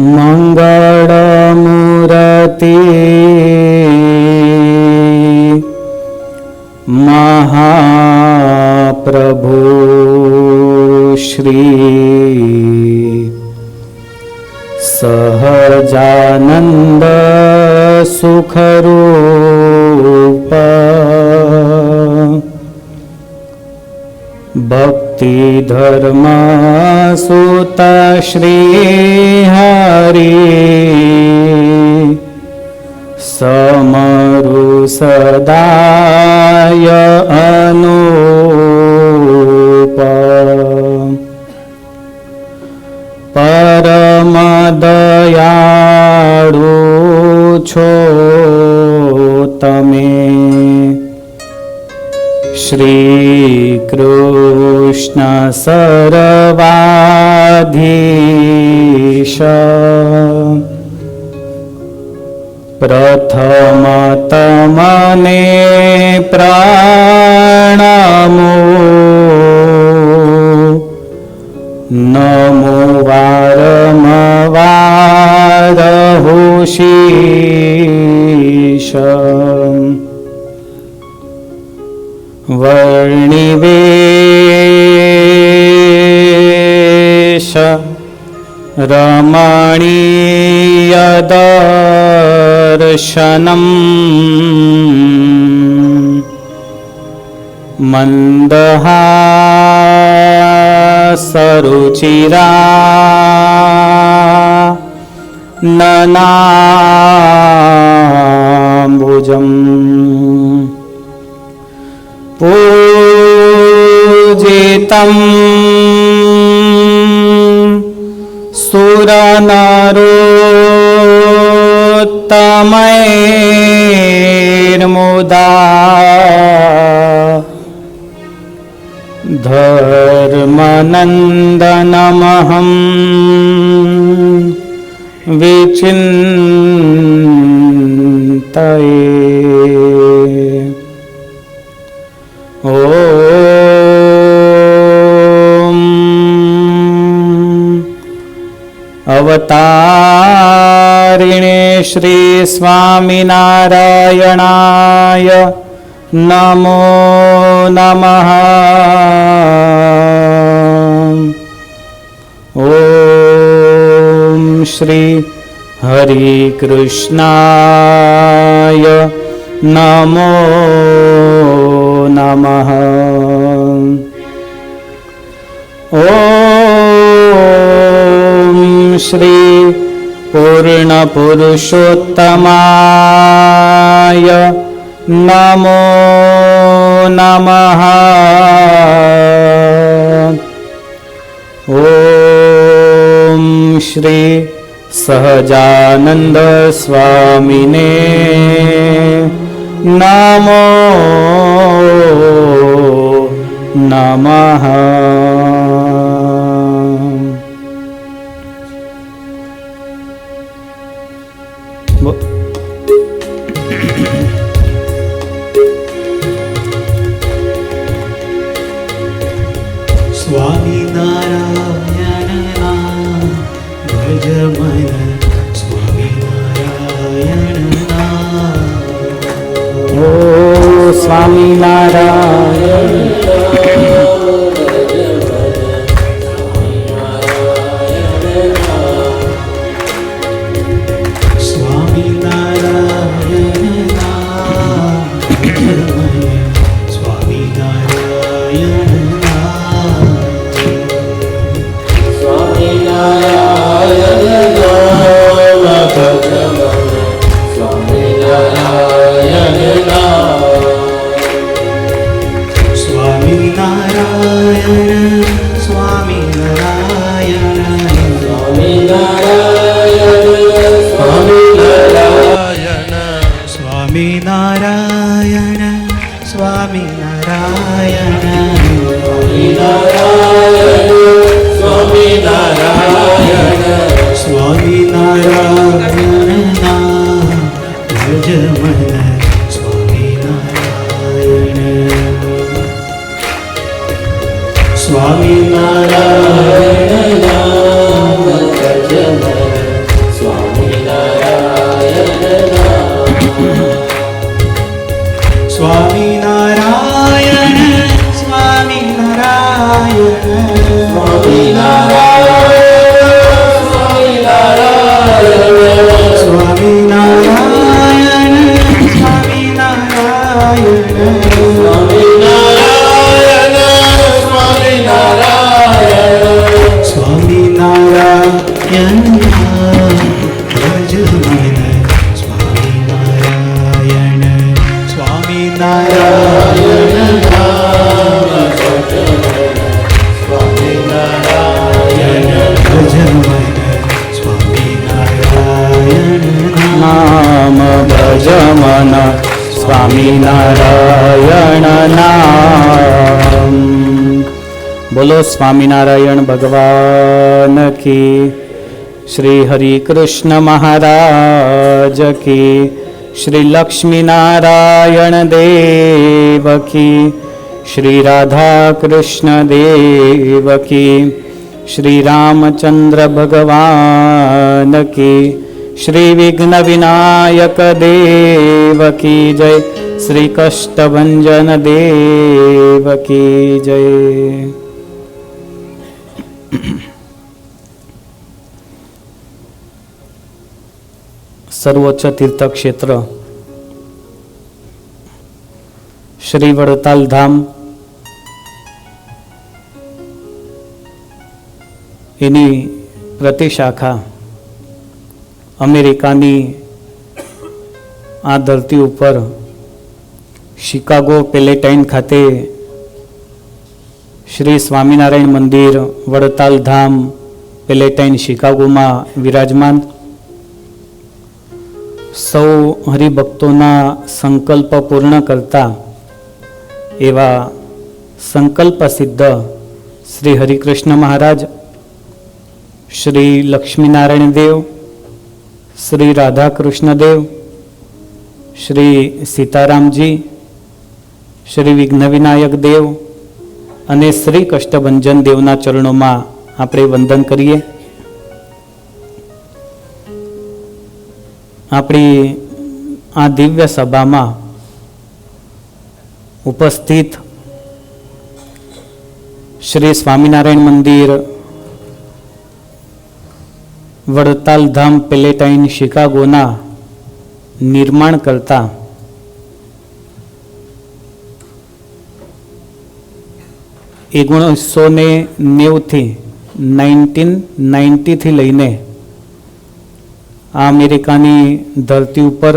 મંગળમૂર્તિ મહાપ્રભુ શ્રી સહજાનંદ સુખરૂપ ભક્તિ ધર્મ સુત શ્રી હરિ સમરુ સદાય અનુપ પરમ દયાળુ છો તમે શ્રી કૃષ્ણ સર્વાધીશ પ્રથમ તમને પ્રણામો નમો વારંવાર શીશ વર્ણિવેશ રમણીય દર્શનમ મંદહાસરુચિરા નનાંબુજમ પૂજિતમ સુરનરોત્તમૈર્મુદા ધર્મનંદનમહં વિચિંતયે ઓમ અવતારિણે શ્રી સ્વામિનારાયણાય નમો નમઃ ઓમ શ્રી હરિ કૃષ્ણાય નમો નમઃ ઓમ શ્રી પૂર્ણ પુરુષોત્તમાય નમો નમઃ ઓમ શ્રી સહજાનંદ સ્વામીને નમો નમઃ સ્વામિનારાયણ ભજ મન સ્વામિનારાયણ ઓ સ્વામિનારાયણ સ્વામિનારાયણ નામ ભજ મન સ્વામિનારાયણ સ્વામિનારાયણ નામ ભજ મન સ્વામિનારાયણ નામ. બોલો સ્વામિનારાયણ ભગવાન કી, શ્રી હરિ કૃષ્ણ મહારાજ કી, શ્રી લક્ષ્મીનારાયણ દેવ કી, શ્રી રાધા કૃષ્ણ દેવ કી, શ્રી રામચંદ્ર ભગવાન કી, શ્રી વિઘ્ન વિનાયક દેવ કી જય, શ્રી કષ્ટભંજન દેવ કી જય. સર્વોચ્ચ તીર્થક્ષેત્ર શ્રી વડતાલ ધામ, એની પ્રતિશાખા અમેરિકાની આ ધરતી ઉપર શિકાગો પેલેટાઇન ખાતે શ્રી સ્વામિનારાયણ મંદિર વડતાલ ધામ પેલેટાઇન શિકાગોમાં વિરાજમાન. સૌ હરિભક્તોના સંકલ્પ પૂર્ણ કરતા એવા સંકલ્પ સિદ્ધ શ્રી હરિકૃષ્ણ મહારાજ, શ્રી લક્ષ્મીનારાયણ દેવ, શ્રી રાધાકૃષ્ણ દેવ, શ્રી સીતારામજી, શ્રી વિઘ્ન વિનાયક દેવ અને શ્રી કષ્ટભંજન દેવના ચરણોમાં આપણે વંદન કરીએ. આપણી આ દિવ્ય સભામાં ઉપસ્થિત શ્રી સ્વામિનારાયણ મંદિર વડતાલ ધામ પેલેટાઇન શિકાગોના નિર્માણ કરતા થી 1990થી લઈને આ અમેરિકાની ધરતી ઉપર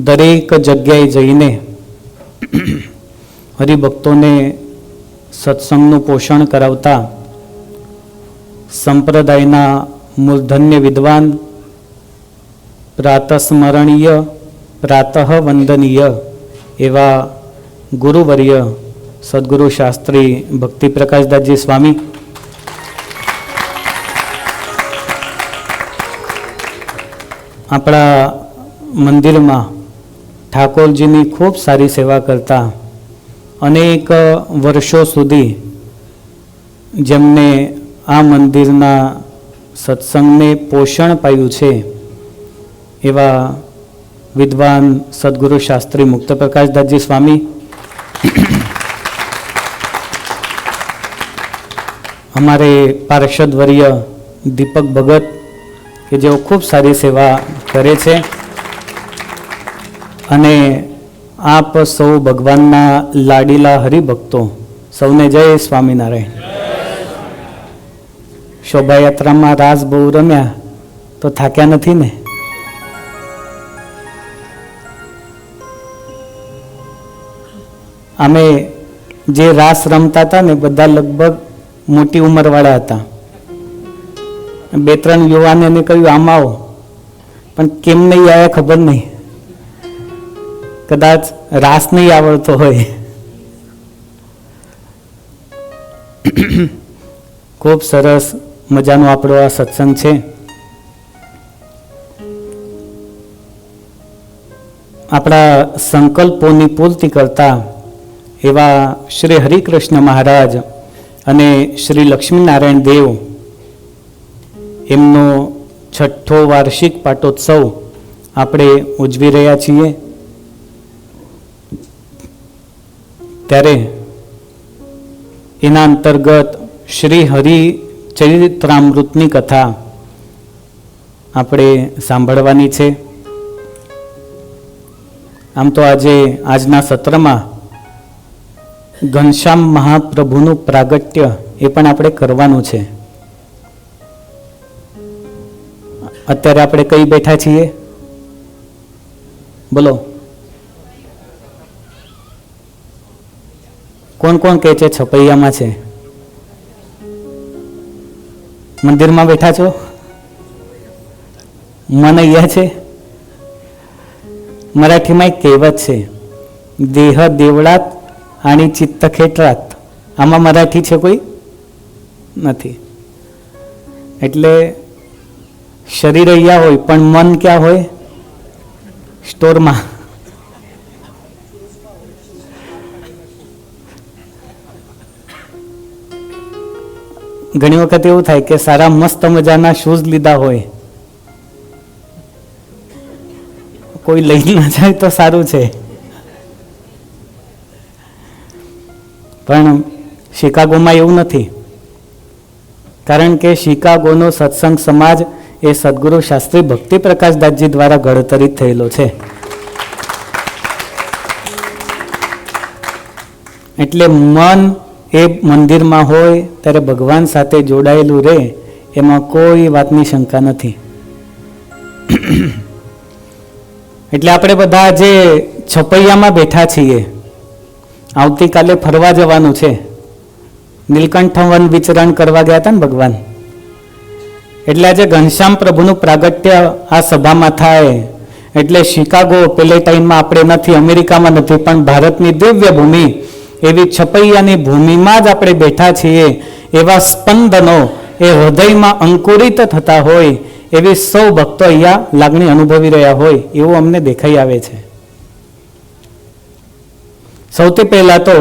દરેક જગ્યાએ જઈને હરિભક્તોને સત્સંગનું પોષણ કરાવતા સંપ્રદાયના મૂર્ધન્ય વિદ્વાન, પ્રાતસ્મરણીય, પ્રાતઃ વંદનીય એવા ગુરુવર્ય સદગુરુ શાસ્ત્રી ભક્તિ પ્રકાશદાસજી સ્વામી, આપણા મંદિરમાં ઠાકોરજીની ખૂબ સારી સેવા કરતા, અનેક વર્ષો સુધી જેમને આ મંદિરના સત્સંગને પોષણ પાયું છે એવા વિદ્વાન સદગુરુ શાસ્ત્રી મુક્ત પ્રકાશદાસજી સ્વામી, અમારે પાર્ષદવર્ય દીપક ભગત કે જેઓ ખૂબ સારી સેવા કરે છે, અને આપ સૌ ભગવાનના લાડીલા હરિભક્તો સૌને જય સ્વામિનારાયણ. શોભાયાત્રામાં રાસ બહુ રમ્યા તો થાક્યા નથી ને? અમે જે રાસ રમતા હતા ને બધા લગભગ મોટી ઉંમરવાળા હતા. 2-3 યુવાનોને કહ્યું આમ આવો, પણ કેમ નહીં આવ્યા ખબર નહીં, કદાચ રાસ નહીં આવડતો હોય. ખૂબ સરસ મજાનો આપણો આ સત્સંગ છે. આપણા સંકલ્પોની પૂર્તિ કરતા એવા શ્રી હરિકૃષ્ણ મહારાજ અને શ્રી લક્ષ્મીનારાયણ દેવ, એમનો 6ઠ્ઠો વાર્ષિક પાટોત્સવ આપણે ઉજવી રહ્યા છીએ. ત્યારે એના અંતર્ગત શ્રી હરિ ચરિત્રામૃતની કથા આપણે સાંભળવાની છે. આમ તો આજના સત્રમાં ઘનશ્યામ મહાપ્રભુનું પ્રાગટ્ય એ પણ આપણે કરવાનું છે. અત્યારે આપણે કઈ બેઠા છીએ? બોલો, કોણ કોણ કહે છે છપૈયામાં છે? મંદિરમાં બેઠા છો? મન અહીંયા છે? મરાઠીમાં એક કહેવત છે, દેહ દેવળાત आणि चित्त ખેટરાત. આમાં મરાઠી છે કોઈ? નથી. એટલે શરીર અહીંયા હોય પણ મન ક્યાં હોય? સ્ટોરમાં. ઘણી વખત એવું થાય કે સારા મસ્ત મજાના શૂઝ લીધા હોય, કોઈ લઈ ના જાય તો સારું છે. પણ શિકાગોમાં એવું નથી, કારણ કે શિકાગોનો સત્સંગ સમાજ એ સદગુરુ શાસ્ત્રી ભક્તિ પ્રકાશદાસજી દ્વારા ઘડતરિત થયેલો છે. એટલે મન એ મંદિરમાં હોય ત્યારે ભગવાન સાથે જોડાયેલું રહે, એમાં કોઈ વાતની શંકા નથી. એટલે આપણે બધા જે છપૈયામાં બેઠા છીએ, આવતીકાલે ફરવા જવાનું છે. નીલકંઠ વન વિચરણ કરવા ગયા હતા ને ભગવાન. એટલે આજે ઘનશ્યામ પ્રભુનું પ્રાગટ્ય આ સભામાં થાય. એટલે શિકાગો પેલેટાઇનમાં આપણે નથી, અમેરિકામાં નથી, પણ ભારતની દિવ્ય ભૂમિ એવી છપૈયાની ભૂમિમાં જ આપણે બેઠા છીએ. એવા સ્પંદનો એ હૃદયમાં અંકુરિત થતા હોય, એવી સૌ ભક્તો અહીંયા લાગણી અનુભવી રહ્યા હોય એવું અમને દેખાઈ આવે છે. સૌથી પહેલા તો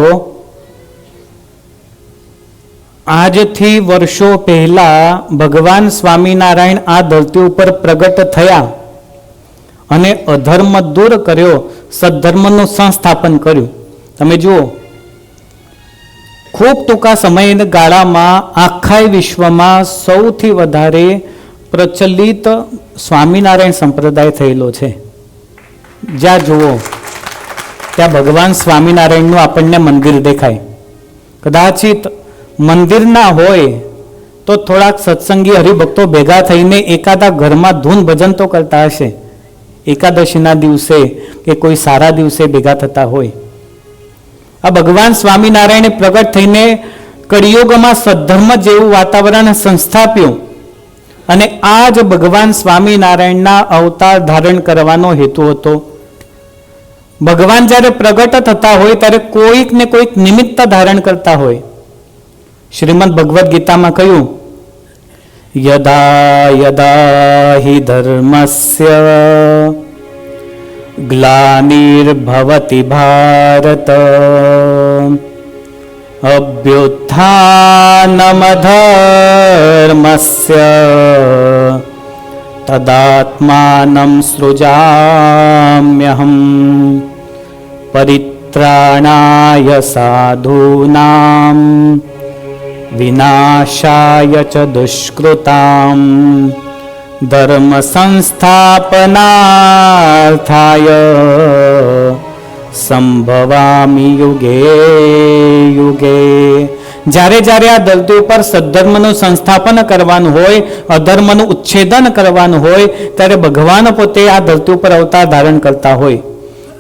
આજથી વર્ષો પહેલા ભગવાન સ્વામિનારાયણ આ ધરતી ઉપર પ્રગટ થયા અને અધર્મ દૂર કર્યો, સદ્ધર્મનું સંસ્થાપન કર્યું. તમે જુઓ, ખૂબ ટૂંકા સમય ગાળામાં આખા વિશ્વમાં સૌથી વધારે પ્રચલિત સ્વામિનારાયણ સંપ્રદાય થયેલો છે. જ્યાં જુઓ ત્યાં ભગવાન સ્વામિનારાયણનું આપણને મંદિર દેખાય. કદાચિત મંદિર ના હોય તો થોડાક સત્સંગી હરિભક્તો ભેગા થઈને એકાદા ઘરમાં ધૂન ભજન તો કરતા હશે, એકાદશીના દિવસે કે કોઈ સારા દિવસે ભેગા થતા હોય. આ ભગવાન સ્વામિનારાયણે પ્રગટ થઈને કળિયુગમાં સદ્ધર્મ જેવું વાતાવરણ સંસ્થાપ્યું અને આ જ ભગવાન સ્વામિનારાયણના અવતાર ધારણ કરવાનો હેતુ હતો. ભગવાન જ્યારે પ્રગટ થતા હોય ત્યારે કોઈક ને કોઈક નિમિત્ત ધારણ કરતા હોય. શ્રીમદ ભગવદ્ ગીતામાં કહ્યું, યદા યદા હિ ધર્મસ્ય ગ્લાનિર્ભવતિ ભારત અભ્યુત્થાનમધર્મસ્ય તદાત્માनं સૃજામ્યહં પરિત્રાણાય સાધૂનાં વિનાશાય ચ દુષ્કૃતાં ધર્મ સંસ્થાપનાર્થાય સંભવામિ યુગે યુગે. જ્યારે જ્યારે આ ધરતી ઉપર સદ્ધર્મનું સંસ્થાપન કરવાનું હોય, અધર્મનું ઉચ્છેદન કરવાનું હોય, ત્યારે ભગવાન પોતે આ ધરતી ઉપર અવતાર ધારણ કરતા હોય.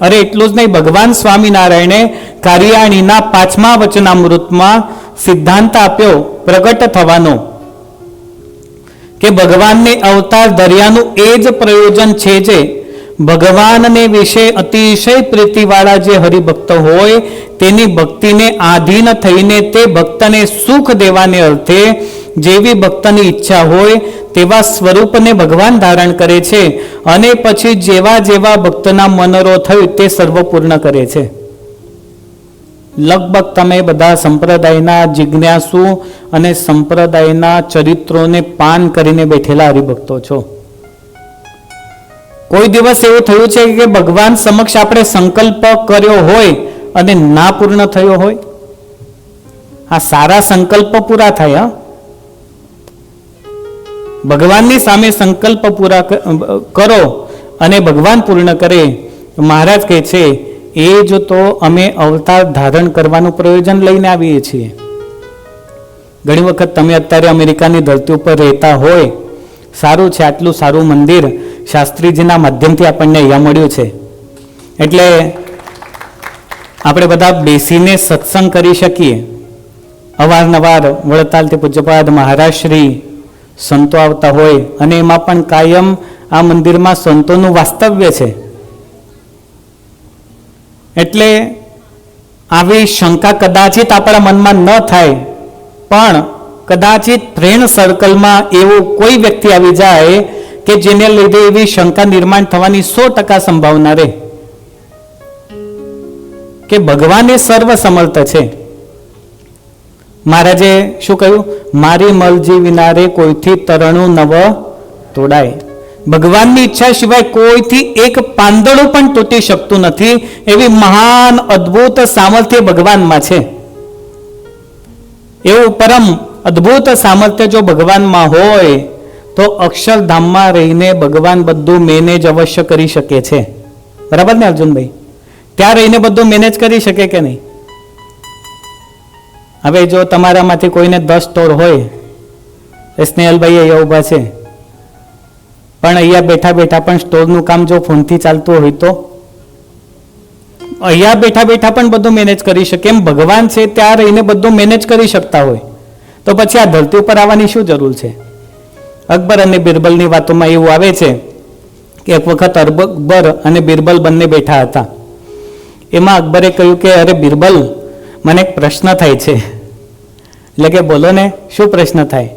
અરે એટલું જ નહીં, ભગવાન સ્વામિનારાયણે કારિયાણીના 5મા વચનામૃતમાં સિદ્ધાંત આપ્યો પ્રગટ થવાનો, કે ભગવાનને અવતાર ધર્યાનું એ જ પ્રયોજન છે જે ભગવાનને વિશે અતિશય પ્રીતિવાળા જે હરિભક્ત હોય તેની ભક્તિને આધીન થઈને તે ભક્તને સુખ દેવાને અર્થે જેવી ભક્તની ઈચ્છા હોય તેવા સ્વરૂપને ભગવાન ધારણ કરે છે અને પછી જેવા જેવા ભક્તના મનરો થયું તે સર્વપૂર્ણ કરે છે. લગભગ તમે બધા સંપ્રદાયના જિજ્ઞાસુ અને સંપ્રદાયના ચરિત્રોને પાન કરીને બેઠેલા હરિભક્તો છો. કોઈ દિવસ એવું થયું છે કે ભગવાન સમક્ષ આપણે સંકલ્પ કર્યો હોય અને ના પૂર્ણ થયો હોય? આ સારા સંકલ્પ પૂરા થાય. ભગવાનની સામે સંકલ્પ પૂરા કરો અને ભગવાન પૂર્ણ કરે. મહારાજ કહે છે એ જો તો અમે અવતાર ધારણ કરવાનું પ્રયોજન લઈને આવીએ છીએ. ઘણી વખત તમે અત્યારે અમેરિકાની ધરતી ઉપર રહેતા હોય, સારું છે, આટલું સારું મંદિર શાસ્ત્રીજીના માધ્યમથી આપણને અહીંયા મળ્યું છે, એટલે આપણે બધા બેસીને સત્સંગ કરી શકીએ. અવારનવાર વડતાલથી પૂજ્યપાદ મહારાજ શ્રી સંતો આવતા હોય અને એમાં પણ કાયમ આ મંદિરમાં સંતોનું વાસ્તવ્ય છે. એટલે આવી શંકા કદાચિત આપણા મનમાં ન થાય, પણ કદાચિત ફ્રેન્ડ સર્કલમાં એવું કોઈ વ્યક્તિ આવી જાય કે જેને લીધે એવી શંકા નિર્માણ થવાની 100% સંભાવના રહે કે ભગવાન એ સર્વ સમર્થ છે. મહારાજે શું કહ્યું? મારી મરજી વિના રે કોઈથી તરણું નવ તોડાય. ભગવાનની ઈચ્છા સિવાય કોઈથી એક પાંદડું પણ તૂટી શકતું નથી. એવી મહાન અદ્ભુત સામર્થ્ય ભગવાનમાં છે. એવું પરમ અદ્ભુત સામર્થ્ય જો ભગવાનમાં હોય તો અક્ષરધામમાં રહીને ભગવાન બધું મેનેજ અવશ્ય કરી શકે છે. બરાબર ને અર્જુનભાઈ? ત્યાં રહીને બધું મેનેજ કરી શકે કે નહીં? હવે જો તમારામાંથી કોઈને 10 સ્ટોર હોય, સ્નેહલભાઈ અહીંયા ઊભા છે, પણ અહીંયા બેઠા બેઠા પણ સ્ટોરનું કામ જો ફોનથી ચાલતું હોય તો અહીંયા બેઠા બેઠા પણ બધું મેનેજ કરી શકે. એમ ભગવાન છે ત્યાં રહીને બધું મેનેજ કરી શકતા હોય તો પછી આ ધરતી ઉપર આવવાની શું જરૂર છે? અકબર અને બિરબલની વાતોમાં એવું આવે છે કે એક વખત અકબર અને બિરબલ બંને બેઠા હતા. એમાં અકબરે કહ્યું કે અરે બિરબલ, મને એક પ્રશ્ન થાય છે. એટલે કે બોલો ને, શું પ્રશ્ન થાય?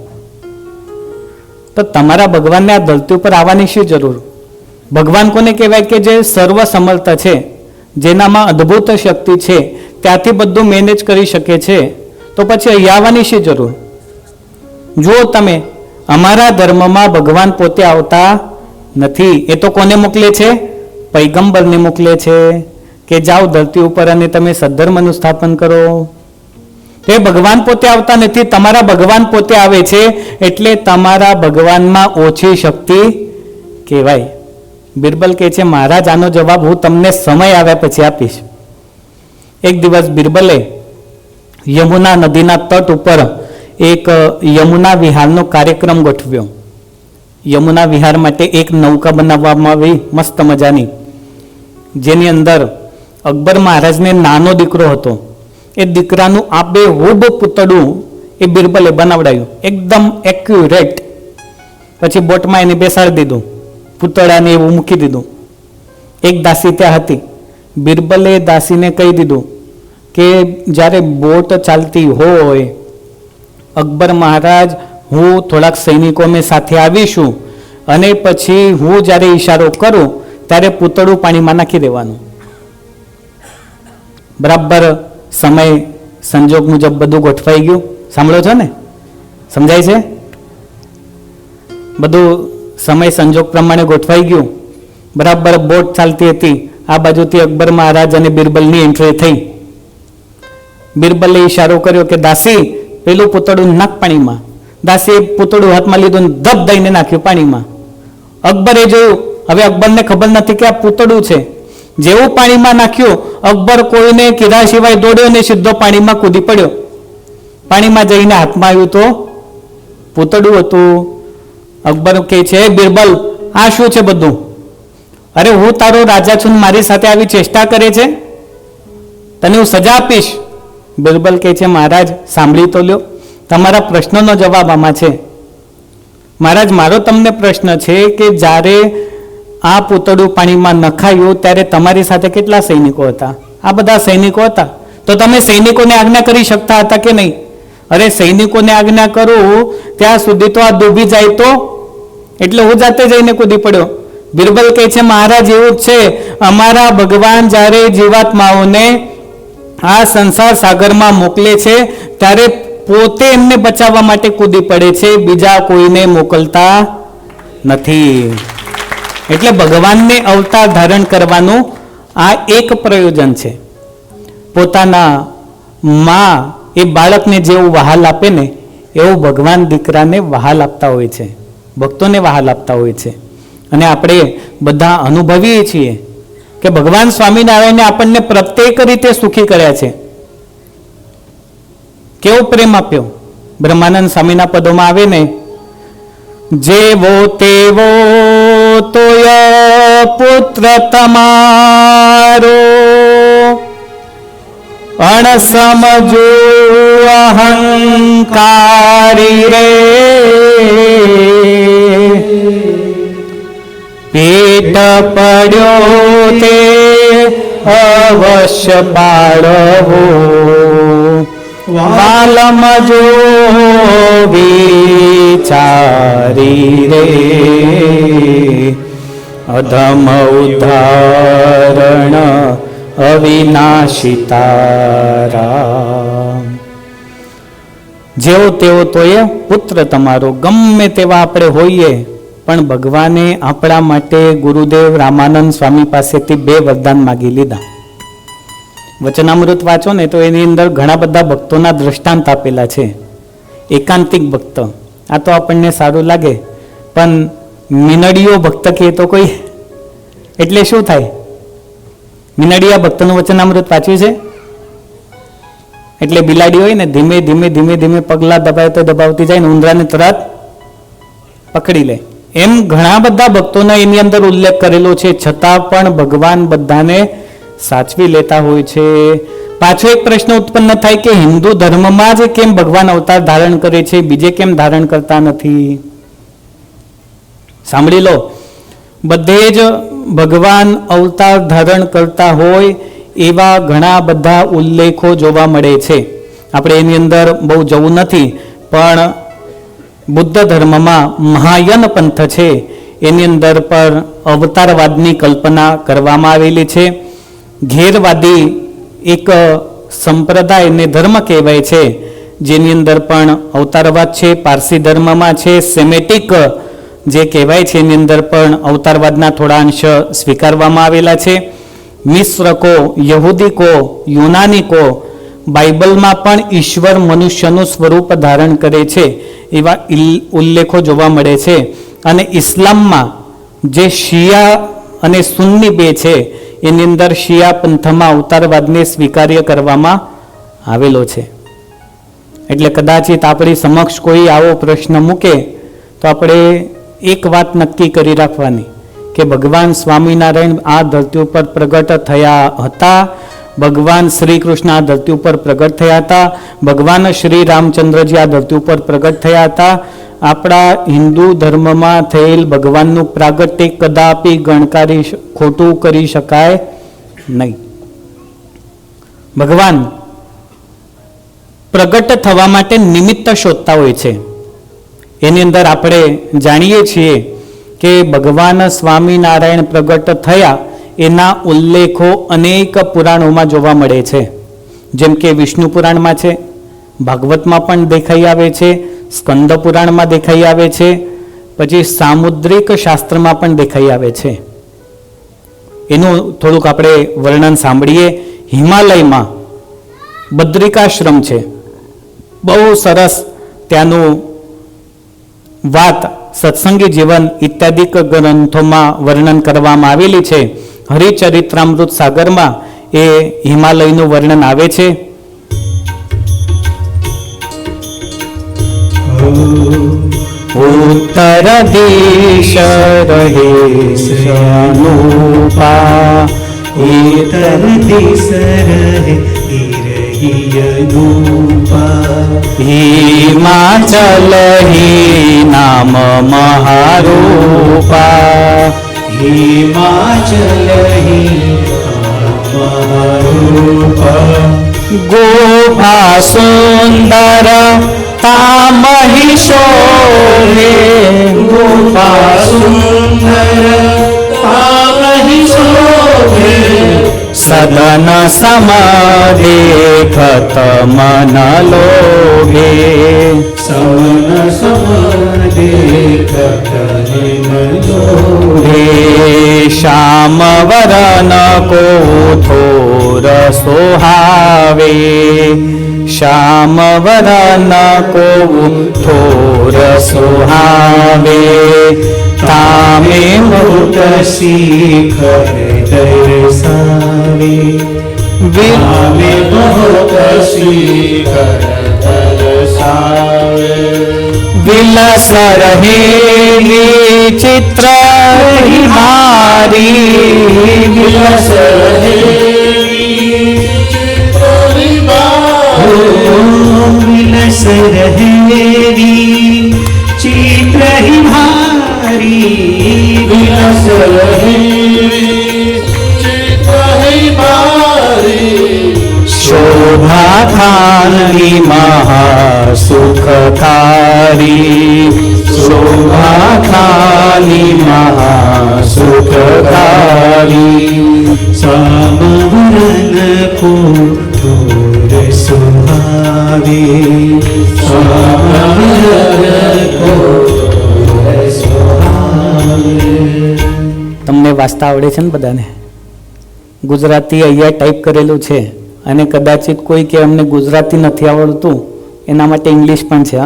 તો તમારા ભગવાનને આ ધરતી ઉપર આવવાની શું જરૂર? ભગવાન કોને કહેવાય? કે જે સર્વ સમર્થ છે, જેનામાં અદ્ભુત શક્તિ છે, ત્યાંથી બધું મેનેજ કરી શકે છે, તો પછી અહીંયા આવવાની શી જરૂર? જુઓ તમે, અમારા ધર્મમાં ભગવાન પોતે આવતા નથી. એ તો કોને મોકલે છે? પૈગંબરને મોકલે છે કે જાઓ ધરતી ઉપર અને તમે સદ્ધર્મનું સ્થાપન કરો. તે ભગવાન પોતે આવતા નથી, તમારા ભગવાન પોતે આવે છે. એટલે તમારા ભગવાનમાં ઓછી શક્તિ કહેવાય. બિરબલ કહે છે મહારાજ, આનો જવાબ હું તમને સમય આવ્યા પછી આપીશ. એક દિવસ બિરબલે યમુના નદીના તટ ઉપર એક યમુના વિહારનો કાર્યક્રમ ગોઠવ્યો. યમુના વિહાર માટે એક નૌકા બનાવવામાં આવી મસ્ત મજાની, જેની અંદર અકબર મહારાજને નાનો દીકરો હતો. એ દીકરાનું આબેહૂબ પૂતળું એ બિરબલે બનાવડાયું, એકદમ એક્યુરેટ. પછી બોટમાં એને બેસાડી દીધું, પૂતળાને એવું મૂકી દીધું. એક દાસી ત્યાં હતી. બિરબલે દાસીને કહી દીધું કે જ્યારે બોટ ચાલતી હોય, અકબર મહારાજ, હું થોડાક સૈનિકો અમે સાથે આવીશું અને પછી હું જ્યારે ઈશારો કરું ત્યારે પૂતળું પાણીમાં નાખી દેવાનું. બરાબર સમય સંજોગ મુજબ બધું ગોઠવાઈ ગયું. સાંભળો છો ને? સમજાય છે? બધું સમય સંજોગ પ્રમાણે ગોઠવાઈ ગયું. બરાબર બોટ ચાલતી હતી. આ બાજુથી અકબર મહારાજ અને બિરબલની એન્ટ્રી થઈ. બિરબલે ઈશારો કર્યો કે દાસી, પેલું પૂતળું નાખ પાણીમાં. દાસીએ પૂતળું હાથમાં લીધું, ધબ દઈને નાખ્યું પાણીમાં. અકબરે જોયું. હવે અકબરને ખબર નથી કે આ પૂતળું છે. જેવું પાણીમાં નાખ્યું, અકબર કોઈને કીધા સિવાય દોડ્યો ને સીધો પાણીમાં કૂદી પડ્યો. પાણીમાં જઈને હાથમાં આવ્યું તો પૂતળું હતું. અકબર કહે છે, બિરબલ, આ શું છે બધું? અરે હું તારો રાજા છું, મારી સાથે આવી ચેષ્ટા કરે છે, તને હું સજા આપીશ. બિરબલ કહે છે મહારાજ, સાંભળી તો લ્યો, તમારા પ્રશ્નનો જવાબ આમાં છે. મહારાજ, મારો તમને પ્રશ્ન છે કે જ્યારે આ પૂતળું પાણીમાં નખાયું ત્યારે તમારી સાથે કેટલા સૈનિકો હતા? આ બધા સૈનિકો હતા. તો તમે સૈનિકોને આજ્ઞા કરી શકતા હતા કે નહીં? અરે સૈનિકોને આજ્ઞા કરું ત્યાં સુધી તો આ ડૂબી જાય તો, એટલે હું જાતે જઈને કૂદી પડ્યો. બિરબલ કહે છે મહારાજ, એવું જ છે, અમારા ભગવાન જ્યારે જીવાત્માઓને આ સંસાર સાગરમાં મોકલે છે ત્યારે પોતે એમને બચાવવા માટે કૂદી પડે છે, બીજા કોઈને મોકલતા નથી. એટલે ભગવાનને અવતાર ધારણ કરવાનું આ એક પ્રયોજન છે. પોતાના માં એ બાળકને જેવું વહાલ આપે ને એવું ભગવાન દીકરાને વહાલ આપતા હોય છે, ભક્તોને વહાલ આપતા હોય છે. અને આપણે બધા અનુભવીએ છીએ કે ભગવાન સ્વામિનારાયણે આપણને પ્રત્યેક રીતે સુખી કર્યા છે. કેવો પ્રેમ આપ્યો. બ્રહ્માનંદ સ્વામીના પદોમાં આવે ને, જેવો તેવો તોય પુત્ર તમારો, અણસમજો અહંકારી રે, પેટ પડ્યો તે અવશ્ય પાડવો, વાલમ જો વિચારી રે, અધમ ઉદ્ધારણ અવિનાશી તારા. જેવો તેવો તો એ પુત્ર તમારો. ગમે તેવા આપણે હોઈએ પણ ભગવાને આપણા માટે ગુરુદેવ રામાનંદ સ્વામી પાસેથી 2 વરદાન માગી લીધા. વચનામૃત વાંચો ને તો એની અંદર ઘણા બધા ભક્તોના દ્રષ્ટાંત આપેલા છે. એકાંતિક ભક્ત, આ તો આપણને સારું લાગે, પણ મિનડીયો ભક્ત કહે તો કોઈ, એટલે શું થાય? મિનડિયા ભક્તનું વચનામૃત વાંચ્યું છે? એટલે બિલાડી હોય ને, ધીમે ધીમે ધીમે ધીમે પગલા દબાવે તો દબાવતી જાય ને ઉંદરાને તરત પકડી લે. એમ ઘણા બધા ભક્તોનો એની અંદર ઉલ્લેખ કરેલો છે, છતાં પણ ભગવાન બધાને સાચવી લેતા હોય છે. પાછો એક પ્રશ્ન ઉત્પન્ન થાય કે હિન્દુ ધર્મમાં જ કેમ ભગવાન અવતાર ધારણ કરે છે, બીજે કેમ ધારણ કરતા નથી? સાંભળી લો, બધે જ ભગવાન અવતાર ધારણ કરતા હોય એવા ઘણા બધા ઉલ્લેખો જોવા મળે છે. આપણે એની અંદર બહુ જવું નથી, પણ બુદ્ધ ધર્મમાં મહાયાન પંથ છે એની અંદર પણ અવતારવાદની કલ્પના કરવામાં આવેલી છે. ઘેરવાદી એક સંપ્રદાયને ધર્મ કહેવાય છે, જેની અંદર પણ અવતારવાદ છે. પારસી ધર્મમાં છે સેમેટિક જે કહેવાય છે, એની અંદર પણ અવતારવાદના થોડા અંશ સ્વીકારવામાં આવેલા છે. મિશ્રકો, યહૂદીકો, યુનાનીકો બાઇબલમાં પણ ઈશ્વર મનુષ્યનું સ્વરૂપ ધારણ કરે છે એવા ઉલ્લેખો જોવા મળે છે. અને ઇસ્લામમાં જે શિયા અને સુન્ની 2 છે, એની અંદર શિયા પંથમાં અવતારવાદને સ્વીકાર્ય કરવામાં આવેલો છે. એટલે કદાચિત આપણી સમક્ષ કોઈ આવો પ્રશ્ન મૂકે તો આપણે એક વાત નક્કી કરી રાખવાની કે ભગવાન સ્વામિનારાયણ આ ધરતી ઉપર પ્રગટ થયા હતા, ભગવાન શ્રી કૃષ્ણ આ ધરતી ઉપર પ્રગટ થયા હતા, ભગવાન શ્રી રામચંદ્રજી આ ધરતી ઉપર પ્રગટ થયા હતા. આપણા હિન્દુ ધર્મમાં થયેલ ભગવાનનું પ્રાગટ્ય કદાપી ગણકારી ખોટું કરી શકાય નહીં. ભગવાન પ્રગટ થવા માટે નિમિત્ત શોધતા હોય છે. એની અંદર આપણે જાણીએ છીએ કે ભગવાન સ્વામિનારાયણ પ્રગટ થયા એના ઉલ્લેખો અનેક પુરાણોમાં જોવા મળે છે. જેમ કે વિષ્ણુ પુરાણમાં છે, ભાગવતમાં પણ દેખાઈ આવે છે, સ્કંદ પુરાણમાં દેખાઈ આવે છે, પછી સામુદ્રિક શાસ્ત્રમાં પણ દેખાઈ આવે છે. એનું થોડુંક આપણે વર્ણન સાંભળીએ. હિમાલયમાં બદ્રિકાશ્રમ છે, બહુ સરસ ત્યાંનું વાત સત્સંગી જીવન ઇત્યાદિ ગ્રંથોમાં વર્ણન કરવામાં આવેલી છે. હરિચરિત્રામૃત સાગરમાં એ હિમાલયનું વર્ણન આવે છે. ઉત્તર દિશ રહે અનુપા, ઉત્તર દિશ રહે હિમાચલ હિ નામ મહારૂપા, હિમાચલ હિ મહારૂપા, ગોપા સુંદર તામહિ શોભે, ગોપા સુંદર તામહિ શોભે, સદન સમ દેખત મન લોભે, સમન સમ દેખત મન લોભે, શ્યામ વરન કો થોર સોહાવે, શ્યામ વરન કો થોર સુહાવે તામે बहुत शिखर दर्शावे तामे बहुत शिखर दर्शावे विलस रहे विचित्र मारी विलस रहे विलस रहे चित्र ही भारी विलस रहे चित्र ही भारी शोभा खानी महासुखकारी शोभा खानी महासुखकारी सामवरन को थोर सुहावे सामवरन को थोर सुहावे। તમને વાંચતા આવડે છે ને બધાને? ગુજરાતી અહીંયા ટાઈપ કરેલું છે અને કદાચિત કોઈ કે અમને ગુજરાતી નથી આવડતું એના માટે ઇંગ્લિશ પણ છે.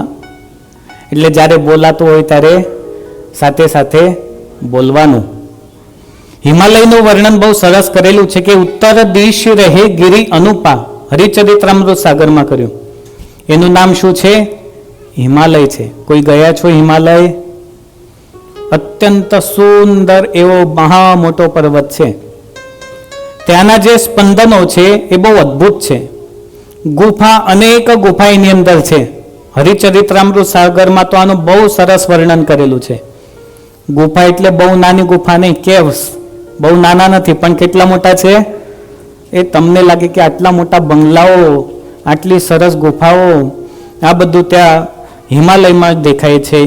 એટલે જ્યારે બોલાતું હોય ત્યારે સાથે સાથે બોલવાનું. હિમાલયનું વર્ણન બહુ સરસ કરેલું છે કે ઉત્તર દિશ રહે ગિરી અનુપા, હરિચરિત્રામૃત સાગરમાં કર્યું. એનું નામ શું છે? હિમાલય છે. કોઈ ગયા છો હિમાલય? અત્યંત સુંદર એવો મહા મોટો પર્વત છે. ત્યાંના જે સ્પંદનો છે એ બહુ અદ્ભુત છે. ગુફા અનેક ગુફા એની અંદર છે. હરિચરિત્રામૃત સાગરમાં તો આનું બહુ સરસ વર્ણન કરેલું છે. ગુફા એટલે બહુ નાની ગુફા નહીં, કેવ્સ. બહુ નાના નથી પણ કેટલા મોટા છે એ તમને લાગે કે આટલા મોટા બંગલાઓ, આટલી સરસ ગુફાઓ, આ બધું ત્યાં હિમાલયમાં દેખાય છે.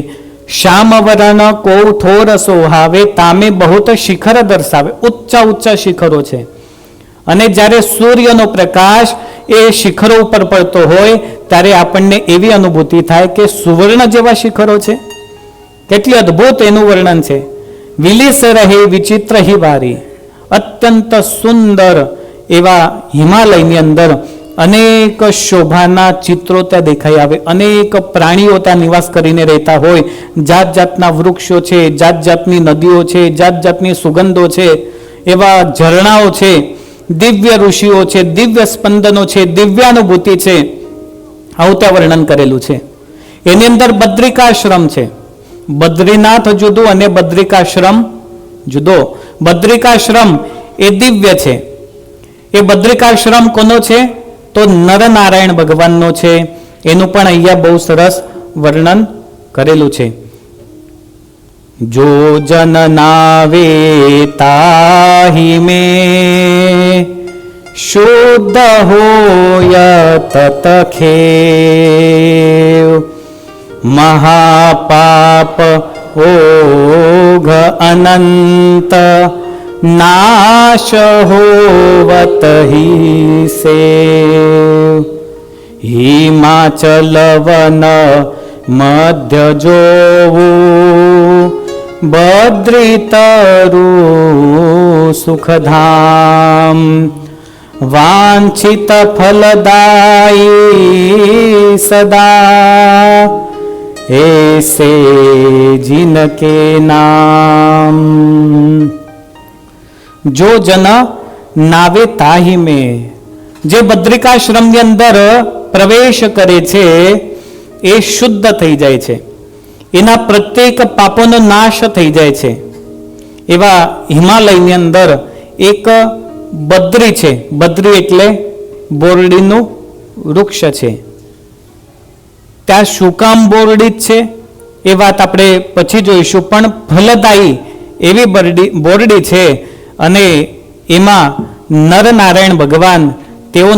શ્યામ વરણ કો થોર સોહાવે તામે બહુત શિખર દર્શાવે. ઊંચા ઊંચા શિખરો છે અને જ્યારે સૂર્યનો પ્રકાશ એ શિખરો ઉપર પડતો હોય ત્યારે આપણને એવી અનુભૂતિ થાય કે સુવર્ણ જેવા શિખરો છે. કેટલી અદ્ભુત એનું વર્ણન છે. વિલિસ રહે વિચિત્ર હિવારી. અત્યંત સુંદર એવા હિમાલયની અંદર અનેક શોભાના ચિત્રો ત્યાં દેખાઈ આવે. અનેક પ્રાણીઓ ત્યાં નિવાસ કરીને રહેતા હોય. જાત જાતના વૃક્ષો છે, જાત જાતની નદીઓ છે, જાત જાતની સુગંધો છે, એવા ઝરણાઓ છે, દિવ્ય ઋષિઓ છે, દિવ્ય સ્પંદનો છે, દિવ્યાનુભૂતિ છે. આવું ત્યાં વર્ણન કરેલું છે. એની અંદર બદ્રિકાશ્રમ છે. બદ્રીનાથ જુદું અને બદ્રિકાશ્રમ જુદો. બદ્રિકાશ્રમ એ દિવ્ય છે. એ બદ્રિકાશ્રમ કોનો છે? તો નરનારાયણ ભગવાનનો છે. એનું પણ અહીંયા બહુ સરસ વર્ણન કરેલું છે. જો જન નાવે તાહી મે શુદ્ધ હોય તત ખેવ મહાપાપ ઓઘ અનંત નાશ હોવત હી સે હિમાચલ વન મધ્ય જોવું બદ્રિતરુ સુખધામ વાંછિત ફલદાયી સદા ऐसे जिनके नाम जो जन नावे ताही में. જે બદ્રિકાશ્રમની અંદર પ્રવેશ કરે છે એ શુદ્ધ થઈ જાય છે. એના પ્રત્યેક પાપોનો નાશ થઈ જાય છે. એવા હિમાલયની અંદર એક બદ્રી છે. બદ્રી એટલે બોરડીનું વૃક્ષ છે. ત્યાં શું કામ બોરડી જ છે એ વાત આપણે પછી જોઈશું. પણ ફલદાયી એવી બોરડી છે અને એમાં નરનારાયણ ભગવાન તેઓ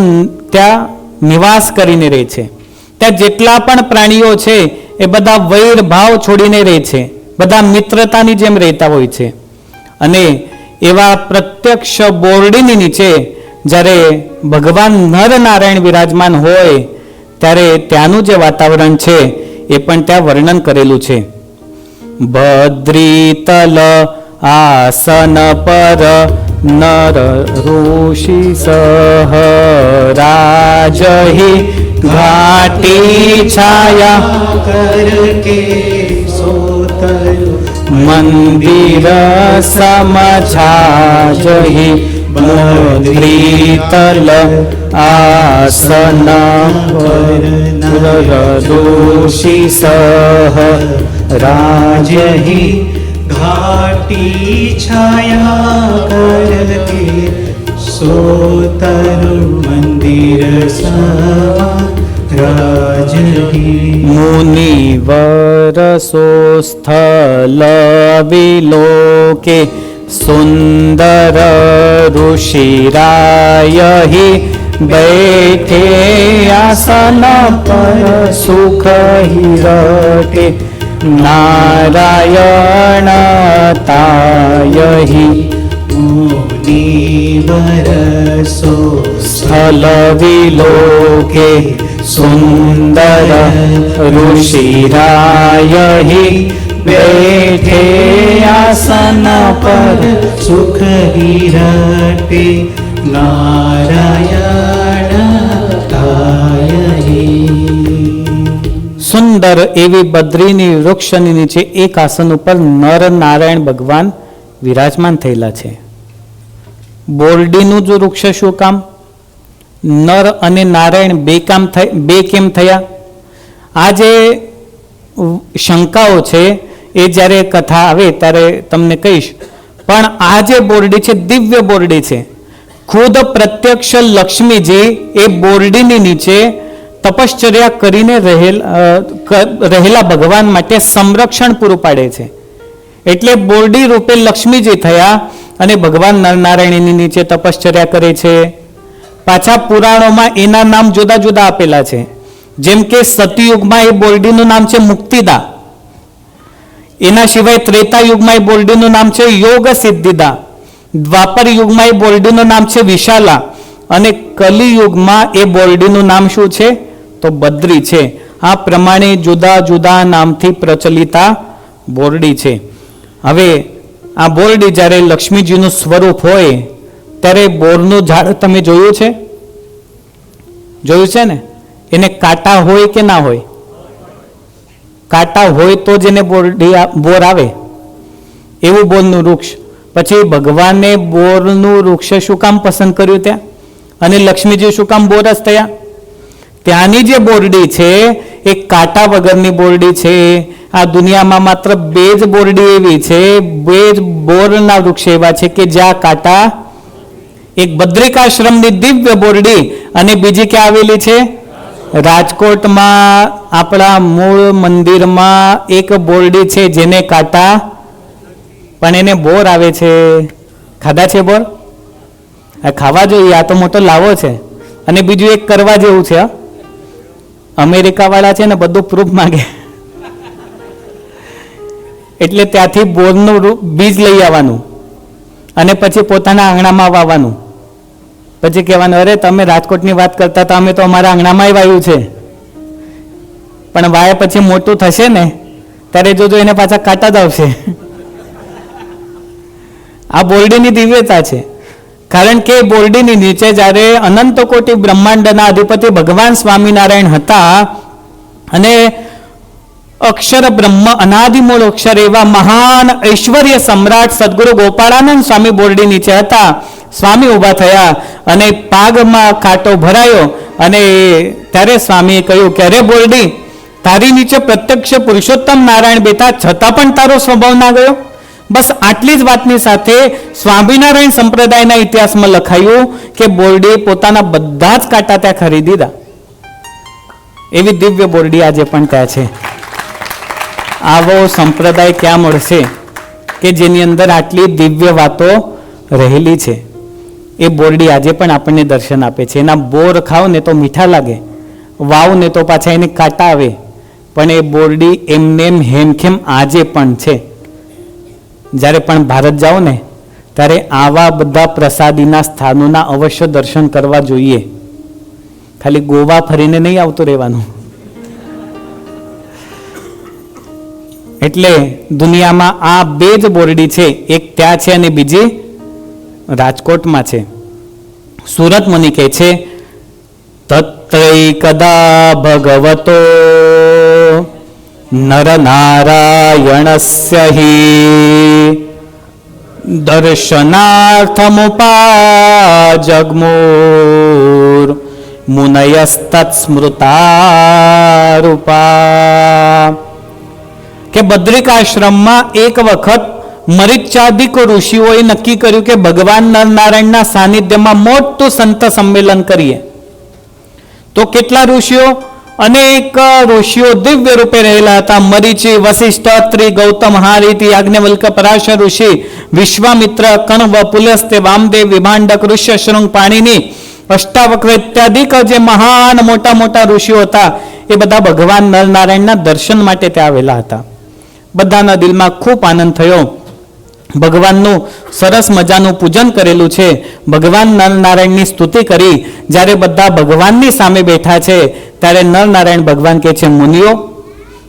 ત્યાં નિવાસ કરીને રહે છે. ત્યાં જેટલા પણ પ્રાણીઓ છે એ બધા વૈર ભાવ છોડીને રહે છે. બધા મિત્રતાની જેમ રહેતા હોય છે. અને એવા પ્રત્યક્ષ બોરડીની નીચે જ્યારે ભગવાન નરનારાયણ વિરાજમાન હોય ત્યારે ત્યાંનું જે વાતાવરણ છે એ પણ ત્યાં વર્ણન કરેલું છે. બદ્રીતલ આસન પર નર ઋષિ સહ રાજહિ घाटी छाया करके सोतरु मंदिर समछाजहि बद्रीतल आसन दोषी सह राजहि घाटी छाया करके सोतरु मंदिर राजहि मुनिवर सोस्थल विलोके सुंदर ऋषिरायहि बैठे आसन पर सुख हिरटे नारायण तायहि मुनिवर स्थल विलोके सुंदर ऋषिरायहि बैठे आसन पर सुख हिरटे नारायण तायहि સુંદર એવી બદ્રીની વૃક્ષની નીચે એક આસન ઉપર નર નારાયણ ભગવાન વિરાજમાન થયેલા છે. બોરડીનું જ વૃક્ષ શું કામ? નર અને નારાયણ બે કેમ થયા? આ જે શંકાઓ છે એ જ્યારે કથા આવે ત્યારે તમને કહીશ. પણ આ જે બોરડી છે દિવ્ય બોરડી છે. ખુદ પ્રત્યક્ષ લક્ષ્મીજી એ બોરડીની નીચે તપશ્ચર્યા કરીને રહેલા ભગવાન માટે સંરક્ષણ પૂરું પાડે છે. એટલે બોરડી રૂપે લક્ષ્મીજી થયા અને ભગવાન નરનારાયણની નીચે તપશ્ચર્યા કરે છે. પાછા પુરાણોમાં એના નામ જુદા જુદા આપેલા છે. જેમ કે સતયુગમાં એ બોરડીનું નામ છે મુક્તિદા. એના સિવાય ત્રેતા યુગમાં એ બોરડીનું નામ છે યોગ સિદ્ધિદા. દ્વાપર યુગમાં એ બોરડીનું નામ છે વિશાલા. અને કલિયુગમાં એ બોરડીનું નામ શું છે? તો બદ્રી છે. આ પ્રમાણે જુદા જુદા નામથી પ્રચલિતા બોરડી છે. હવે આ બોરડી જ્યારે લક્ષ્મીજીનું સ્વરૂપ હોય ત્યારે બોરનું ઝાડ તમે જોયું છે? જોયું છે ને? એને કાંટા હોય કે ના હોય? કાંટા હોય તો જ એને બોર આવે. એવું બોરનું વૃક્ષ. પછી ભગવાને બોરનું વૃક્ષ શું કામ પસંદ કર્યું ત્યાં? અને લક્ષ્મીજી શું કામ બોર જ થયા? ત્યાંની જે બોરડી છે એ કાંટા વગરની બોરડી છે. આ દુનિયામાં માત્ર બે જ બોરડી એવી છે, બે જ બોરના વૃક્ષ એવા છે કે જ્યાં કાંટા, એક બદ્રિકાશ્રમની દિવ્ય બોરડી અને બીજી ક્યાં આવેલી છે? રાજકોટમાં આપણા મૂળ મંદિરમાં એક બોરડી છે જેને કાંટા પણ એને બોર આવે છે. ખાધા છે બોર? ખાવા જોઈએ. આ તો મોટો લાવો છે. અને બીજું એક કરવા જેવું છે. અમેરિકા વાળા છે ને બધું પ્રૂફ માંગે. એટલે ત્યાંથી બોરનું બીજ લઈ આવવાનું અને પછી પોતાના આંગણામાં વાવવાનું. પછી કહેવાનું, અરે તમે રાજકોટની વાત કરતા હતા, અમે તો અમારા આંગણામાં વાવ્યું છે. પણ વાયા પછી મોટું થશે ને ત્યારે જોજો એને પાછા કાંટા જ આવશે. આ બોરડીની દિવ્યતા છે. કારણ કે બોરડીની નીચે જ્યારે અનંત કોટી બ્રહ્માંડના અધિપતિ ભગવાન સ્વામિનારાયણ હતા અને અક્ષર બ્રહ્મ અનાદિમૂળ અક્ષર એવા મહાન ઐશ્વર્ય સમ્રાટ સદગુરુ ગોપાળાનંદ સ્વામી બોરડી નીચે હતા. સ્વામી ઊભા થયા અને પાગમાં કાંટો ભરાયો અને ત્યારે સ્વામીએ કહ્યું કે અરે બોરડી, તારી નીચે પ્રત્યક્ષ પુરુષોત્તમ નારાયણ બેઠા છતાં પણ તારો સ્વભાવ ના ગયો. બસ આટલી જ વાતની સાથે સ્વામિનારાયણ સંપ્રદાયના ઇતિહાસમાં લખાયું કે બોરડી પોતાના બધા જ કાંટા ત્યાં ખરીદી દીધા. એવી દિવ્ય બોરડી આજે પણ ત્યાં છે. આવો સંપ્રદાય ક્યાં મળશે કે જેની અંદર આટલી દિવ્ય વાતો રહેલી છે? એ બોરડી આજે પણ આપણને દર્શન આપે છે. એના બોર ખાવ ને તો મીઠા લાગે, વાવ ને તો પાછા એને કાંટા આવે, પણ એ બોરડી એમને હેમખેમ આજે પણ છે. જ્યારે પણ ભારત જાઓ ને ત્યારે આવા બધા પ્રસાદીના સ્થાનોના અવશ્ય દર્શન કરવા જોઈએ. ખાલી ગોવા ફરીને નહીં આવતું રહેવાનું. એટલે દુનિયામાં આ બે જ બોરડી છે, એક ત્યાં છે અને બીજી રાજકોટમાં છે. સુરત મુનિ કહે છે તત્રૈકદા ભગવતો નરનારાયણસ્ય હિ દર્શનાર્થમુપાજગ્મુર મુનયસ્તત્સ્મૃતારૂપા. કે બદ્રિકાશ્રમમાં એક વખત મરીચાદિક ઋષિઓએ નક્કી કર્યું કે ભગવાન નરનારાયણના સાનિધ્યમાં મોટું સંત સંમેલન કરીએ. તો કેટલા ઋષિઓ? અનેક ઋષિઓ દિવ્ય રૂપે રહેલા હતા. મરીચી, વશિષ્ઠ, ત્રિ, ગૌતમ, હારીતિ, યાજ્ઞવલ્ક, પરાશર ઋષિ, વિશ્વામિત્ર, કણવ, પુલસ્ત્ય, વામદેવ, વિભાંડક, ઋષ્યશૃંગ, પાણીની, અષ્ટાવક્ર ઇત્યાદિક જે મહાન મોટા મોટા ઋષિઓ હતા એ બધા ભગવાન નરનારાયણના દર્શન માટે ત્યાં આવેલા હતા. બધાના દિલમાં ખૂબ આનંદ થયો. ભગવાનનું સરસ મજાનું પૂજન કરેલું છે. ભગવાન નરનારાયણની સ્તુતિ કરી. જ્યારે બધા ભગવાનની સામે બેઠા છે ત્યારે નરનારાયણ ભગવાન કહે છે, મુનિઓ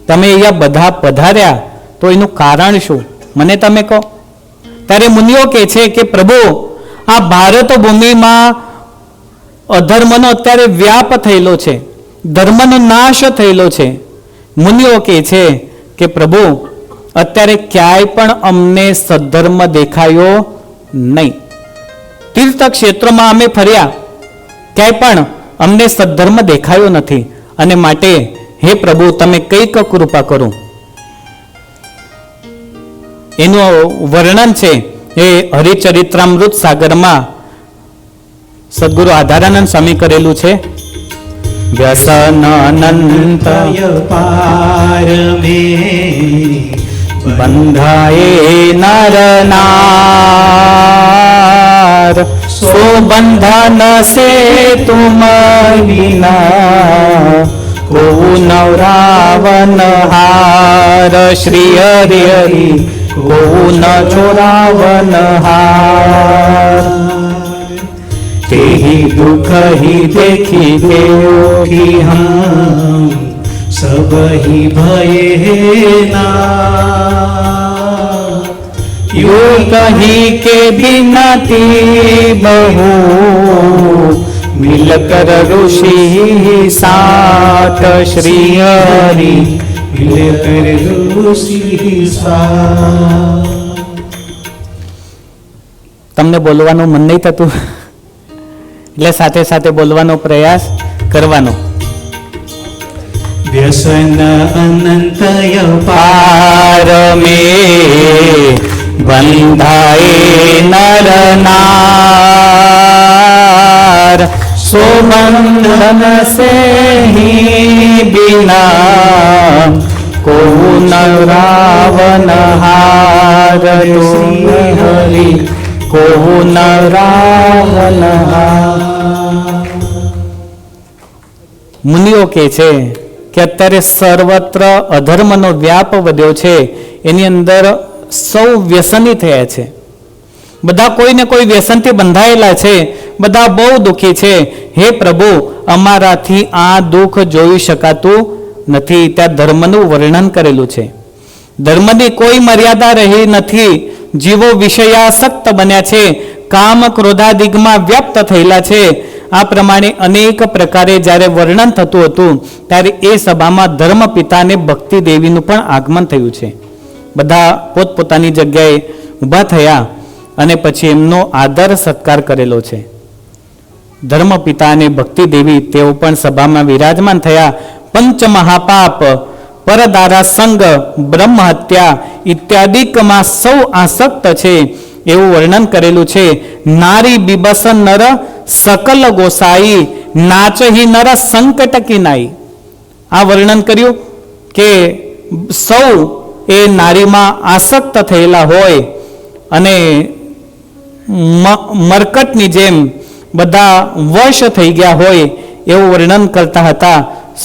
તમે અહીંયા બધા પધાર્યા તો એનું કારણ શું મને તમે કહો. ત્યારે મુનિઓ કહે છે કે પ્રભુ, આ ભારત ભૂમિમાં અધર્મનો અત્યારે વ્યાપ થયેલો છે, ધર્મનો નાશ થયેલો છે. મુનિઓ કહે છે કે પ્રભુ, અત્યારે ક્યાંય પણ અમને સદ્ધર્મ દેખાયો નહીં. તીર્થ ક્ષેત્રોમાં અમે ફર્યા, ક્યાંય પણ અમને સદ્ધર્મ દેખાયો નથી. અને માટે હે પ્રભુ, તમે કંઈક કૃપા કરો. એનું વર્ણન છે એ હરિચરિત્રામૃત સાગરમાં સદગુરુ આધારાનંદ સ્વામી કરેલું છે. વ્યસન અનંત પાર મે બંધાયે નરનાર, સો બંધન સે તુમ વિના, કો નવરાવન હાર. શ્રી હરિ હરિ કો ન ચોરાવન હાર. तेहि दुख ही देखी देवोखी हम, सब ही भये ना. यो कही के बिनती बहु, मिलकर ऋषि साथ. श्री हरि मिलकर ऋषि साथ. તમને બોલવાનું મન નહીં થતું એટલે સાથે સાથે બોલવાનો પ્રયાસ કરવાનો. व्यसन अनंतय પાર મે બંધાયે નરનાર, સો બંધન સે હી બિના, કો નરાવન હાર. શ્રી હરિ કો નરાવન હાર. મુનિઓ કહે છે કે અત્યારે સર્વત્ર અધર્મનો વ્યાપ વધ્યો છે. એની અંદર સૌ વ્યસની થયા છે. બધા કોઈને કોઈ વ્યસનથી બંધાયેલા છે. બધા બહુ દુઃખી છે. હે પ્રભુ, અમારાથી આ દુઃખ જોઈ શકાતું નથી. ત્યાં ધર્મનું વર્ણન કરેલું છે. ધર્મની કોઈ મર્યાદા રહી નથી. જીવો વિષયાસક્ત બન્યા છે. કામ ક્રોધાદિગમાં વ્યાપ્ત થયેલા છે. આ પ્રમાણે અનેક પ્રકારે જ્યારે વર્ણન થતું હતું ત્યારે એ સભામાં ધર્મ પિતાને ભક્તિ દેવીનું પણ આગમન થયું છે. બધા પોતપોતાની જગ્યાએ ઊભા થયા અને પછી એમનો આદર સત્કાર કરેલો છે. ધર્મ પિતા અને ભક્તિ દેવી તેઓ પણ સભામાં વિરાજમાન થયા. પંચ મહાપાપ, પરદારા સંગ, બ્રહ્મ હત્યા ઇત્યાદિકમાં સૌ આસક્ત છે એવું વર્ણન કરેલું છે. નારી બિબસ નર સકલ ગોસાઈ, નાચહી નર સંકટ કિનાઈ. આ વર્ણન કર્યું કે સૌ એ નારીમાં આસક્ત થયેલા હોય અને મરકટની જેમ બધા વશ થઈ ગયા હોય એવું વર્ણન કરતા હતા.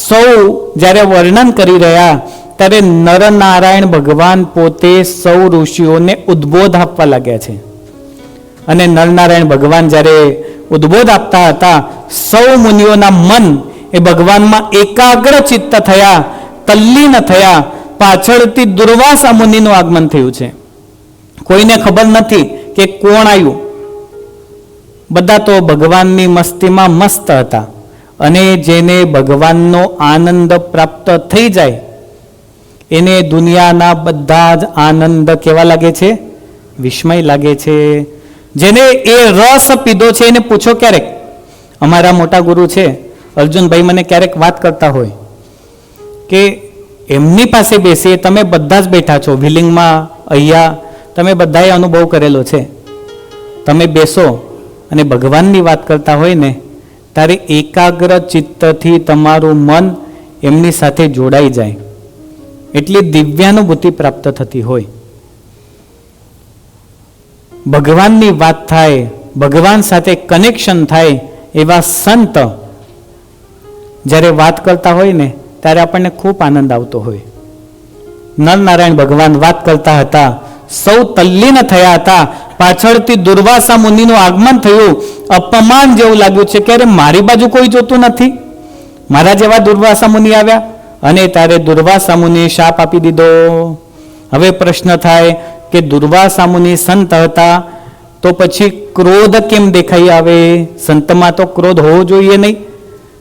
સૌ જ્યારે વર્ણન કરી રહ્યા ત્યારે નરનારાયણ ભગવાન પોતે સૌ ઋષિઓને ઉદ્બોધ આપવા લાગ્યા છે. અને નરનારાયણ ભગવાન જ્યારે ઉદ્બોધ આપતા હતા, સૌ મુનિઓના મન એ ભગવાનમાં એકાગ્ર ચિત્ત થયા, તલ્લીન થયા. પાછળથી દુર્વાસા મુનિનું આગમન થયું છે. કોઈને ખબર નથી કે કોણ આવ્યું. બધા તો ભગવાનની મસ્તીમાં મસ્ત હતા અને જેને ભગવાનનો આનંદ પ્રાપ્ત થઈ જાય એને દુનિયાના બધા જ આનંદ કેવા લાગે છે? વિસ્મય લાગે છે. જેને એ રસ પીધો છે એને પૂછો ક્યારેક. અમારા મોટા ગુરુ છે અર્જુનભાઈ મને ક્યારેક વાત કરતા હોય કે એમની પાસે બેસીએ, તમે બધા જ બેઠા છો વિલિંગમાં, અહીંયા તમે બધાએ અનુભવ કરેલો છે. તમે બેસો અને ભગવાનની વાત કરતા હોય ને ત્યારે એકાગ્ર ચિત્તથી તમારું મન એમની સાથે જોડાઈ જાય, એટલી દિવ્યાનુભૂતિ પ્રાપ્ત થતી હોય. ભગવાનની વાત થાય, ભગવાન સાથે કનેક્શન થાય એવા સંત જ્યારે વાત કરતા હોય ને ત્યારે આપણને ખૂબ આનંદ આવતો હોય. નરનારાયણ ભગવાન વાત કરતા હતા, સૌ તલ્લીન થયા હતા. પાછળથી દુર્વાસા મુનિનું આગમન થયું. અપમાન જેવું લાગ્યું છે કે અરે મારી બાજુ કોઈ જોતું નથી. મારા જેવા દુર્વાસા મુનિ આવ્યા અને ત્યારે દુર્વાસા મુનિએ શાપ આપી દીધો. હવે પ્રશ્ન થાય કે દુર્વાસા મુનિ સંત હતા તો પછી ક્રોધ કેમ દેખાઈ આવે? સંતમાં તો ક્રોધ હોવો જોઈએ નહીં.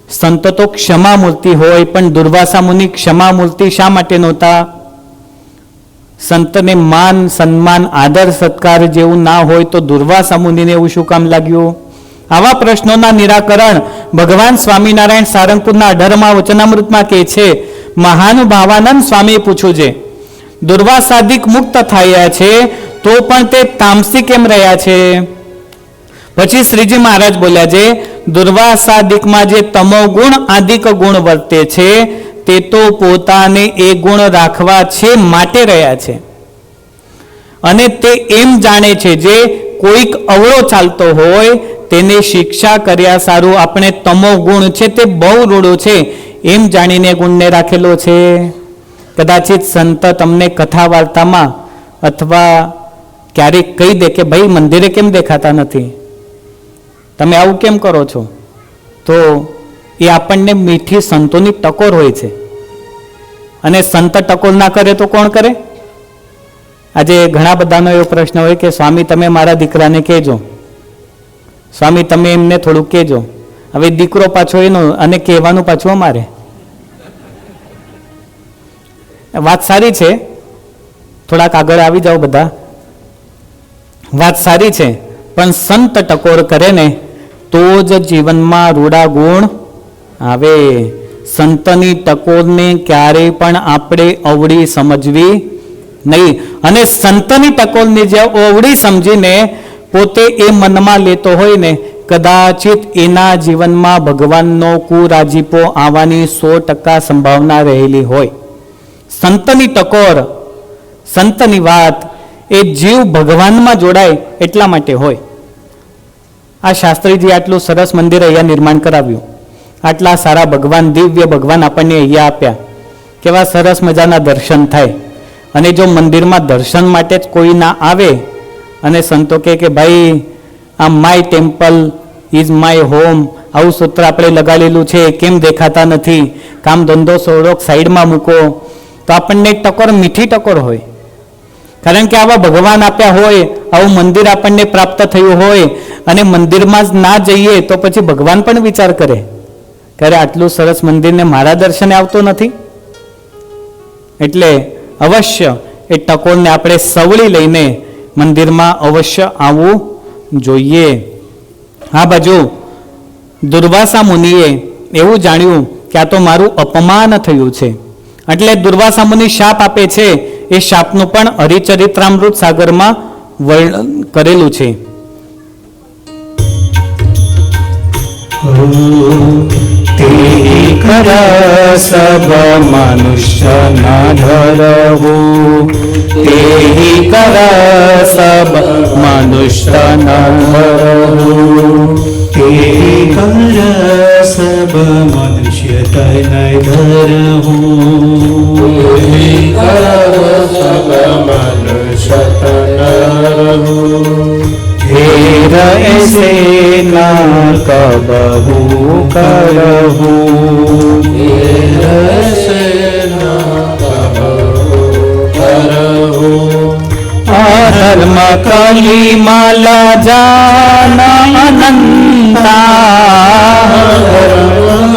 સંત તો ક્ષમા મૂર્તિ હોય, પણ દુર્વાસા મુનિ ક્ષમા મૂર્તિ શા માટે નહોતા? સંતને માન સન્માન આદર સત્કાર જેવું ના હોય તો દુર્વાસા મુનિને એવું શું કામ લાગ્યું? આવા પ્રશ્નોના નિરાકરણ ભગવાન સ્વામિનારાયણ સારંગપુરના 18મા વચનામૃતમાં કહે છે. મહાનુભાવાનંદ સ્વામીએ પૂછ્યું છે, દુર્વાસાદિક મુક્ત થયા છે તો પણ તે તામસી કેમ રહ્યા છે? પછી શ્રીજી મહારાજ બોલ્યા છે, દુર્વાસાદિકમાં જે તમો ગુણ આદિક ગુણ વર્તે છે તે તો પોતાને એ ગુણ રાખવા છે માટે રહ્યા છે. અને તે એમ જાણે છે જે કોઈક અવળો ચાલતો હોય તેને શિક્ષા કર્યા સારું આપણે તમો ગુણ છે તે બહુ રૂડો છે એમ જાણીને ગુણને રાખેલો છે. કદાચિત સંત તમને કથા વાર્તામાં અથવા ક્યારેક કહી દે કે ભાઈ મંદિરે કેમ દેખાતા નથી, તમે આવું કેમ કરો છો? તો એ આપણને મીઠી સંતોની ટકોર હોય છે. અને સંત ટકોર ના કરે તો કોણ કરે? આજે ઘણા બધાનો એવો પ્રશ્ન હોય કે સ્વામી તમે મારા દીકરાને કહેજો, સ્વામી તમે એમને થોડુંક કહેજો. હવે દીકરો પાછો એનો અને કહેવાનું પાછું અમારે. વાત સારી છે, થોડાક આગળ આવી જાઓ બધા. વાત સારી છે, પણ સંત ટકોર કરે ને તો જ જીવનમાં રૂડા ગુણ આવે. સંતની ટકોરને ક્યારેય પણ આપણે અવળી સમજવી નહીં. અને સંતની ટકોરને જે અવળી સમજીને પોતે એ મનમાં લેતો હોય ને કદાચિત એના જીવનમાં ભગવાનનો કુરાજીપો આવવાની 100% સંભાવના રહેલી હોય. સંતની ટકોર, સંતની વાત એ જીવ ભગવાનમાં જોડાય એટલા માટે હોય. આ શાસ્ત્રીજી આટલું સરસ મંદિર અહીંયા નિર્માણ કરાવ્યું, આટલા સારા ભગવાન, દિવ્ય ભગવાન આપણને અહીંયા આપ્યા, કેવા સરસ મજાના દર્શન થાય. અને જો મંદિરમાં દર્શન માટે જ કોઈ ના આવે અને સંતો કહે કે ભાઈ આ my temple is my home, આવું સૂત્ર આપણે લગાડેલું છે, કેમ દેખાતા નથી, કામ ધંધો સોળોક સાઈડમાં મૂકો, તો આપણને ટકોર મીઠી ટકોર હોય. કારણ કે આવા ભગવાન આપ્યા હોય, આવું મંદિર આપણને પ્રાપ્ત થયું હોય અને મંદિરમાં જ ના જઈએ તો પછી ભગવાન પણ વિચાર કરે કે આટલું સરસ મંદિરને મારા દર્શને આવતો નથી. એટલે અવશ્ય એ ટકોરને આપણે સવળી લઈને મંદિરમાં અવશ્ય આવવું જોઈએ. આ બાજુ દુર્વાસા મુનિએ એવું જાણ્યું કે આ તો મારું અપમાન થયું છે, એટલે દુર્વાસા મુનિ શાપ આપે છે. એ શાપનું પણ હરિચરિત્રામૃત સાગરમાં વર્ણન કરેલું છે. કર સબ મનુષ્ય ના ધરવું, તેહી કર સબ મનુષ્ય ના ધરવું, તેહી કર સબ મનુષ્ય તન ધરવું, તેહી કર સબ મનુષ્ય તન ધરવું, हेर ऐसे ना कबहू करहूँ, हेर ऐसे ना कबहू करहूँ, अधर्म कली माला जाना अनंता, अधर्म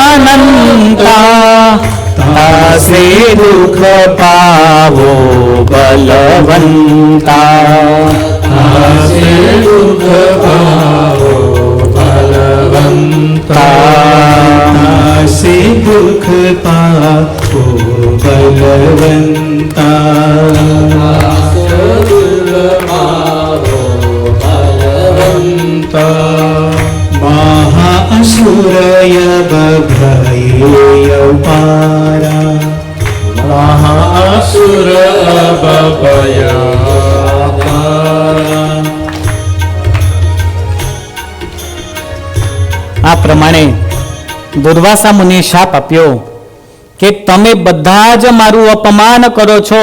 અનંતા તાસે દુઃખ પાવો બલવંતા તાસે દુઃખ પાવો બલવંતા તાસે દુઃખ પાવો બલવંતા મહાસુરય બભય પારા મહાસુર બભય પારા. આ પ્રમાણે દુર્વાસા મુનિએ શાપ આપ્યો કે તમે બધા જ મારું અપમાન કરો છો.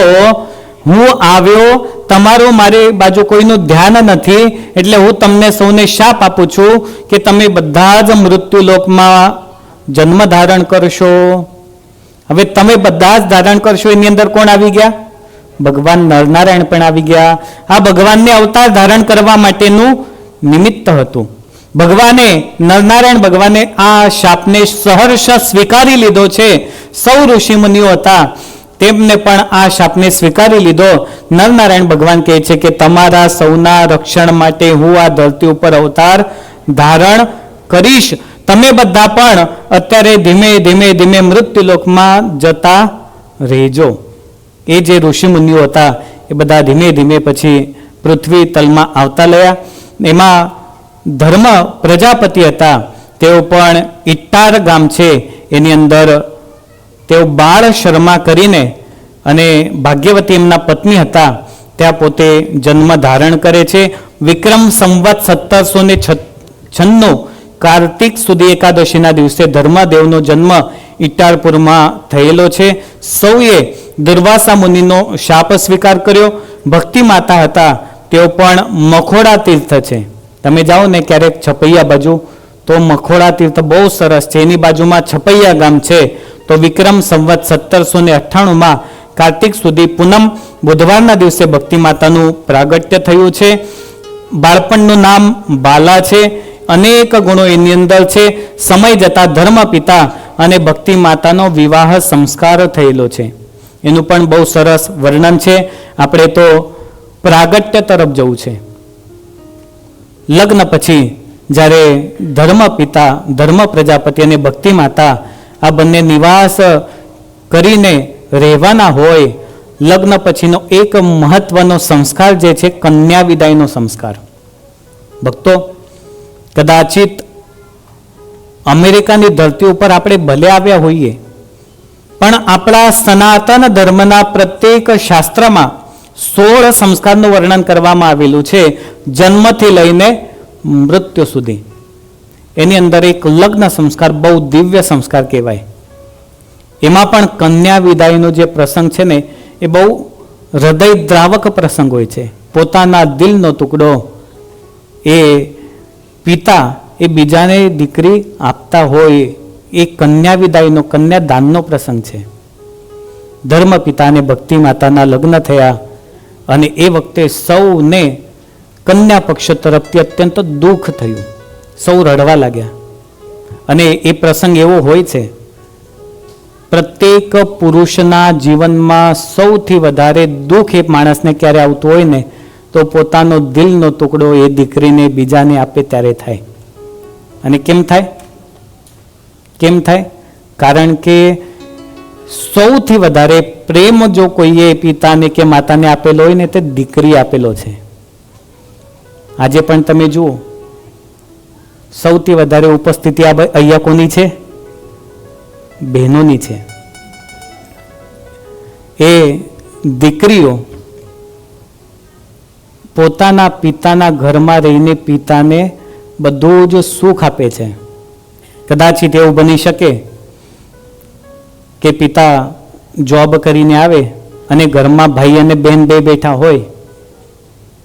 હું આવ્યો, તમારું મારી બાજુ કોઈનું ધ્યાન નથી, એટલે હું તમને સૌને શાપ આપું છું કે તમે બધા જ મૃત્યુલોકમાં જન્મ ધારણ કરશો. હવે તમે બધા જ ધારણ કરશો, એની અંદર કોણ આવી ગયા? ભગવાન નરનારાયણ પણ આવી ગયા. આ ભગવાનને અવતાર ધારણ કરવા માટેનું નિમિત્ત હતું. ભગવાને નરનારાયણ ભગવાને આ શાપને સહર્ષ સ્વીકારી લીધો છે. સૌ ઋષિ મુનિઓ હતા, તેમને પણ આ શાપને સ્વીકારી લીધો. નરનારાયણ ભગવાન કહે છે કે તમારા સૌના રક્ષણ માટે હું આ ધરતી ઉપર અવતાર ધારણ કરીશ. તમે બધા પણ અત્યારે ધીમે ધીમે ધીમે મૃત્યુલોકમાં જતા રહેજો. એ જે ઋષિ મુનિઓ હતા એ બધા ધીમે ધીમે પછી પૃથ્વી તલમાં આવતા રહ્યા. એમાં ધર્મ પ્રજાપતિ હતા, તેઓ પણ ઇટ્ટાર ગામ છે એની અંદર તેઓ બાળ શર્મા કરીને, અને ભાગ્યવતી એમના પત્ની હતા, ત્યાં પોતે જન્મ ધારણ કરે છે. વિક્રમ સંવત 1796 કાર્તિક સુધી એકાદશીના દિવસે ધર્મદેવનો જન્મ ઇટ્ટારપુરમાં થયેલો છે. સૌએ દુર્વાસા મુનિનો શાપ સ્વીકાર કર્યો. ભક્તિ માતા હતા, તેઓ પણ મખોડા તીર્થ છે. તમે જાઓ ને ક્યારેક છપૈયા બાજુ, તો મખોડા તીર્થ બહુ સરસ છે. એની બાજુમાં છપૈયા ગામ છે. તો વિક્રમ સંવત 1798 કાર્તિક સુધી પૂનમ બુધવારના દિવસે ભક્તિ માતાનું પ્રાગટ્ય થયું છે. બાળપણનું નામ બાલા છે. અનેક ગુણો એની અંદર છે. સમય જતા ધર્મ પિતા અને ભક્તિ માતાનો વિવાહ સંસ્કાર થયેલો છે. એનું પણ બહુ સરસ વર્ણન છે. આપણે તો પ્રાગટ્ય તરફ જવું છે. લગ્ન પછી જ્યારે ધર્મ પિતા, ધર્મ પ્રજાપતિ અને ભક્તિ માતા આ બંને નિવાસ કરીને રહેવાના હોય, લગ્ન પછીનો એક મહત્વનો સંસ્કાર જે છે કન્યા વિદાયનો સંસ્કાર. ભક્તો, કદાચિત અમેરિકાની ધરતી ઉપર આપણે ભલે આવ્યા હોઈએ, પણ આપણા સનાતન ધર્મના પ્રત્યેક શાસ્ત્રમાં 16 સંસ્કારનું વર્ણન કરવામાં આવેલું છે, જન્મથી લઈને મૃત્યુ સુધી. એની અંદર એક લગ્ન સંસ્કાર બહુ દિવ્ય સંસ્કાર કહેવાય. એમાં પણ કન્યા વિદાયનો જે પ્રસંગ છે ને, એ બહુ હૃદયદ્રાવક પ્રસંગ હોય છે. પોતાના દિલનો ટુકડો એ પિતા એ બીજાને દીકરી આપતા હોય, એ કન્યા વિદાયનો, કન્યાદાનનો પ્રસંગ છે. ધર્મ પિતા અને ભક્તિ માતાના લગ્ન થયા, અને એ વખતે સૌને કન્યા પક્ષ તરફથી અત્યંત દુઃખ થયું. સૌ રડવા લાગ્યા. અને એ પ્રસંગ એવો હોય છે, પ્રત્યેક પુરુષના જીવનમાં સૌથી વધારે દુઃખ એ માણસને ક્યારે આવતું હોય ને, તો પોતાનો દિલનો ટુકડો એ દીકરીને બીજાને આપે ત્યારે થાય. અને કેમ થાય? કેમ થાય? કારણ કે સૌથી વધારે પ્રેમ જો કોઈએ પિતાને કે માતાને આપેલો હોય ને, તે દીકરી આપેલો છે. આજે પણ તમે જુઓ, સૌથી વધારે ઉપસ્થિતિ અહીંયા કોની છે? બહેનોની છે. એ દીકરીઓ પોતાના પિતાના ઘરમાં રહીને પિતાને બધું જ સુખ આપે છે. કદાચિત એવું બની શકે કે પિતા જોબ કરીને આવે અને ઘરમાં ભાઈ અને બહેન બે બેઠા હોય,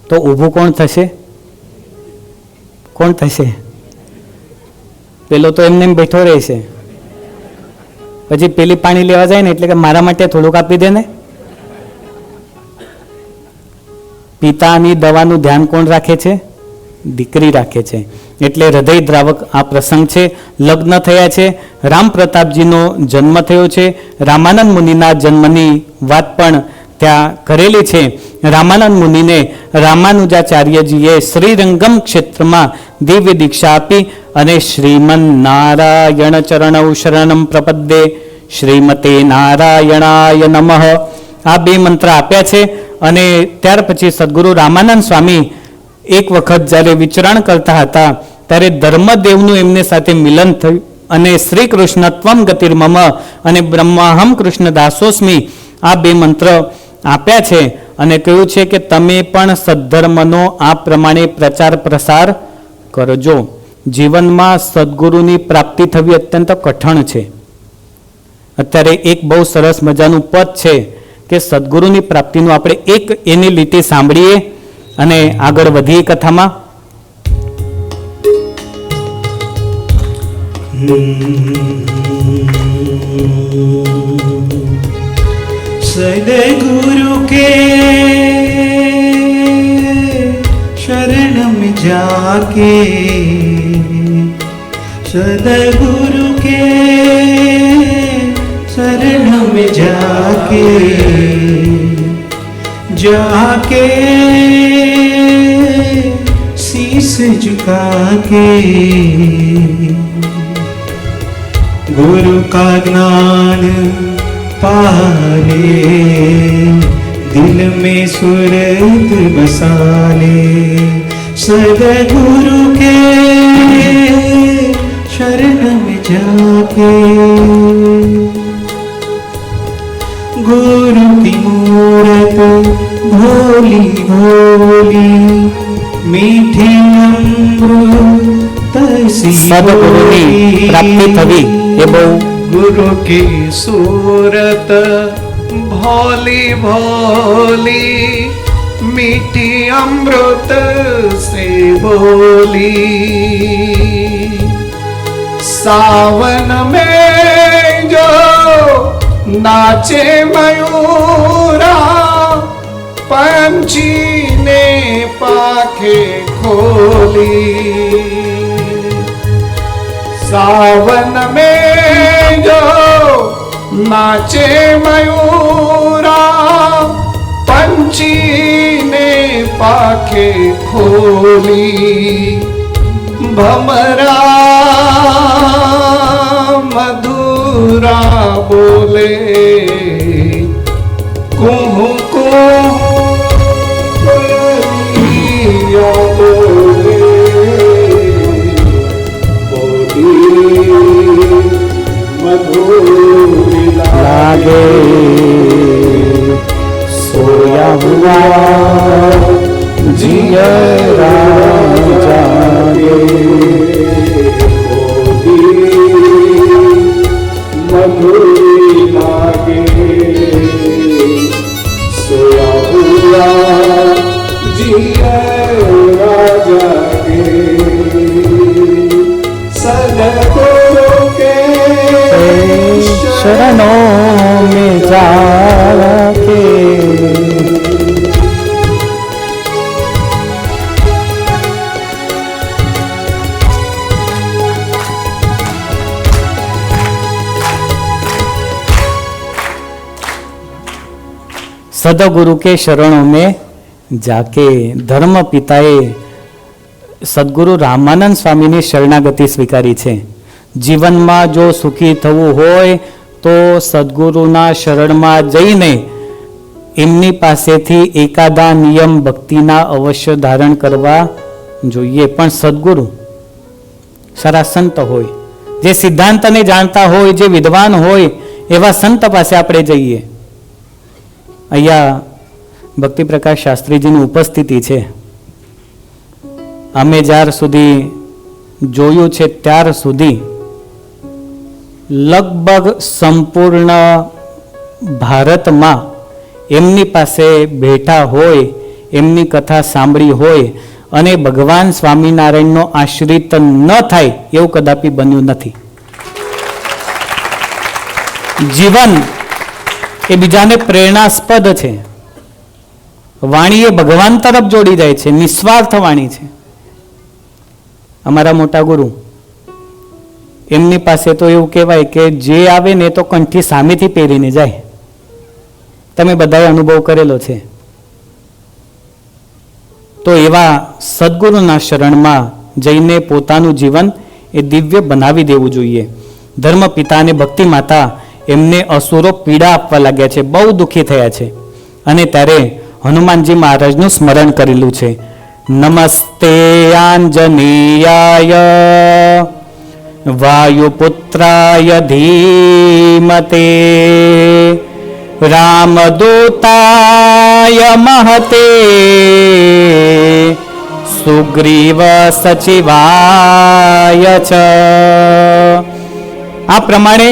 તો ઊભું કોણ થશે? કોણ થશે? પેલો તો એમને એમ બેઠો રહેશે. પછી પેલી પાણી લેવા જાય ને એટલે કે મારા માટે થોડુંક આપી દે ને. પિતાની દવાનું ધ્યાન કોણ રાખે છે? દીકરી રાખે છે. એટલે હૃદય દ્રાવક આ પ્રસંગ છે. લગ્ન થયા છે, રામ પ્રતાપજીનો જન્મ થયો છે. રામાનંદ મુનિના જન્મની વાત પણ ત્યાં કરેલી છે. રામાનંદ મુનિને રામાનુજાચાર્યજીએ શ્રીરંગમ ક્ષેત્રમાં દિવ્ય દીક્ષા આપી અને શ્રીમન નારાયણ ચરણૌ શરણમ પ્રપદ્યે શ્રીમતે નારાયણાય નમઃ આ 2 મંત્ર આપ્યા છે. અને ત્યાર પછી સદગુરુ રામાનંદ સ્વામી એક વખત જ્યારે વિચરણ કરતા હતા ત્યારે ધર્મદેવનું એમને સાથે મિલન થયું અને શ્રી કૃષ્ણ ત્વમ ગતિર્મમ અને બ્રહ્માહમ કૃષ્ણ દાસોસ્મી આ 2 મંત્ર આપ્યા છે અને કહ્યું છે કે તમે પણ સદ્ધર્મનો આ પ્રમાણે પ્રચાર પ્રસાર કરજો. જીવનમાં સદગુરુની પ્રાપ્તિ થવી અત્યંત કઠણ છે. અત્યારે એક બહુ સરસ મજાનું પદ છે કે સદગુરુની પ્રાપ્તિનું આપણે એક એની લીટી સાંભળીએ અને આગળ વધીએ કથામાં. सद्गुरु के शरण में जाके, सद्गुरु के शरण में जाके, जाके शीस झुका के गुरु का ज्ञान पाले, दिल में सूरत बसा ले. सद्गुरु के शरण में जाके गुरु की मूरत भोली भोली मीठी अमृत सी સદગુરુની પ્રાપ્તિ થવી એ બહુ गुरु की सूरत भोली भोली मीठी अमृत से बोली. सावन में जो नाचे मयूरा पंछी ने पाखे खोली. सावन में जो नाचे मयूरा पंछी ने पाखे खोली. भमरा मधुरा बोले कुहू कुहू बोले लागे सोया हुआ जियरा जागे. मधुरी लागे सोया हुआ जिया जागे. सद्गुरु के शरणों में जाके सदगुरु के शरणों में जाके धर्म पिताए સદગુરુ રામાનંદ સ્વામીની શરણાગતિ સ્વીકારી છે. જીવનમાં જો સુખી થવું હોય તો સદગુરુના શરણમાં જઈને એમની પાસેથી એકાદા નિયમ ભક્તિના અવશ્ય ધારણ કરવા જોઈએ. પણ સદગુરુ સારા સંત હોય, જે સિદ્ધાંતને જાણતા હોય, જે વિદ્વાન હોય એવા સંત પાસે આપણે જઈએ. અહીંયા ભક્તિ પ્રકાશ શાસ્ત્રીજીની ઉપસ્થિતિ છે. અમે જ્યાર સુધી જોયું છે ત્યાર સુધી લગભગ સંપૂર્ણ ભારતમાં એમની પાસે બેઠા હોય, એમની કથા સાંભળી હોય અને ભગવાન સ્વામિનારાયણનો આશ્રિત ન થાય એવું કદાપી બન્યું નથી. જીવન એ બીજાને પ્રેરણાસ્પદ છે. વાણી એ ભગવાન તરફ જોડી જાય છે, નિસ્વાર્થ વાણી છે. અમારા મોટા ગુરુ, એમની પાસે તો એવું કહેવાય કે જે આવે ને એ તો કંઠી સામેથી પહેરીને જાય. તમે બધાએ અનુભવ કરેલો છે. તો એવા સદગુરુના શરણમાં જઈને પોતાનું જીવન એ દિવ્ય બનાવી દેવું જોઈએ. ધર્મ પિતા અને ભક્તિ માતા એમને અસુરો પીડા આપવા લાગ્યા છે, બહુ દુઃખી થયા છે. અને ત્યારે હનુમાનજી મહારાજનું સ્મરણ કરેલું છે. નમસ્તે આંજનેયાય વાયુપુત્રાય ધીમતે રામદૂતાય મહતે સુગ્રીવ સચિવાય ચ. આ પ્રમાણે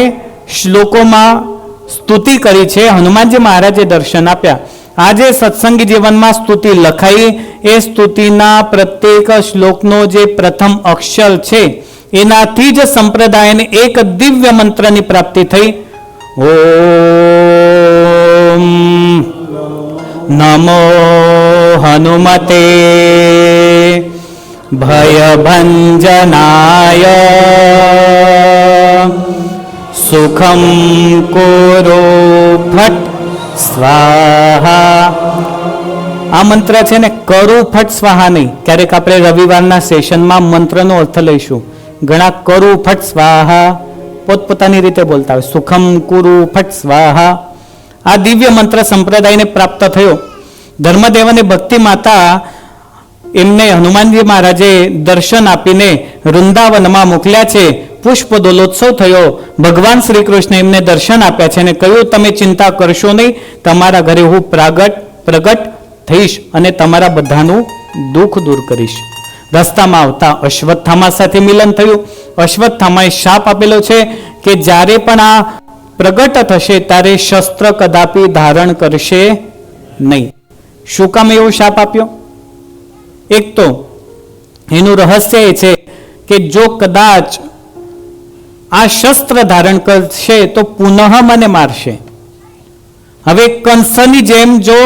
શ્લોકોમાં સ્તુતિ કરી છે. હનુમાનજી મહારાજે દર્શન આપ્યા. આજે સત્સંગી જીવનમાં સ્તુતિ લખાઈ, એ સ્તુતિના પ્રત્યેક શ્લોકનો જે પ્રથમ અક્ષર છે એનાથી જ સંપ્રદાયને એક દિવ્ય મંત્રની પ્રાપ્તિ થઈ. ઓમ નમો હનુમતે ભયભંજનાય સુખમ કોરો ફટ સ્વાહા. આ મંત્ર છે ને, કરું ફટ સ્વાહા નહીં. ક્યારેક આપણે રવિવારના સેશનમાં મંત્રનો અર્થ લઈશું. ઘણા કરું ફટ સ્વાહા પોતપોતાની રીતે બોલતા હોય. સુખમ કુરુ ફટ સ્વાહા. આ દિવ્ય મંત્ર સંપ્રદાયને પ્રાપ્ત થયો. ધર્મદેવ અને ભક્તિ માતા એમને હનુમાનજી મહારાજે દર્શન આપીને વૃંદાવનમાં મોકલ્યા છે. પુષ્પ દોલોત્સવ થયો. ભગવાન શ્રી કૃષ્ણ એમને દર્શન આપ્યા છે અને કહ્યું, તમે ચિંતા કરશો નહીં, તમારા ઘરે હું પ્રગટ થઈશ અને તમારા બધાનું દુઃખ દૂર કરીશ. રસ્તામાં આવતા અશ્વત્થામા સાથે મિલન થયું. અશ્વત્થામાએ શાપ આપેલો છે કે જ્યારે પણ આ પ્રગટ થશે ત્યારે શસ્ત્ર કદાપી ધારણ કરશે નહીં. શું કામ એવો શાપ આપ્યો? એક તો એનું રહસ્ય એ છે કે જો કદાચ આ શસ્ત્ર ધારણ કરશે તો પુનઃ મને મારશે. હવે કંસની જેમ જો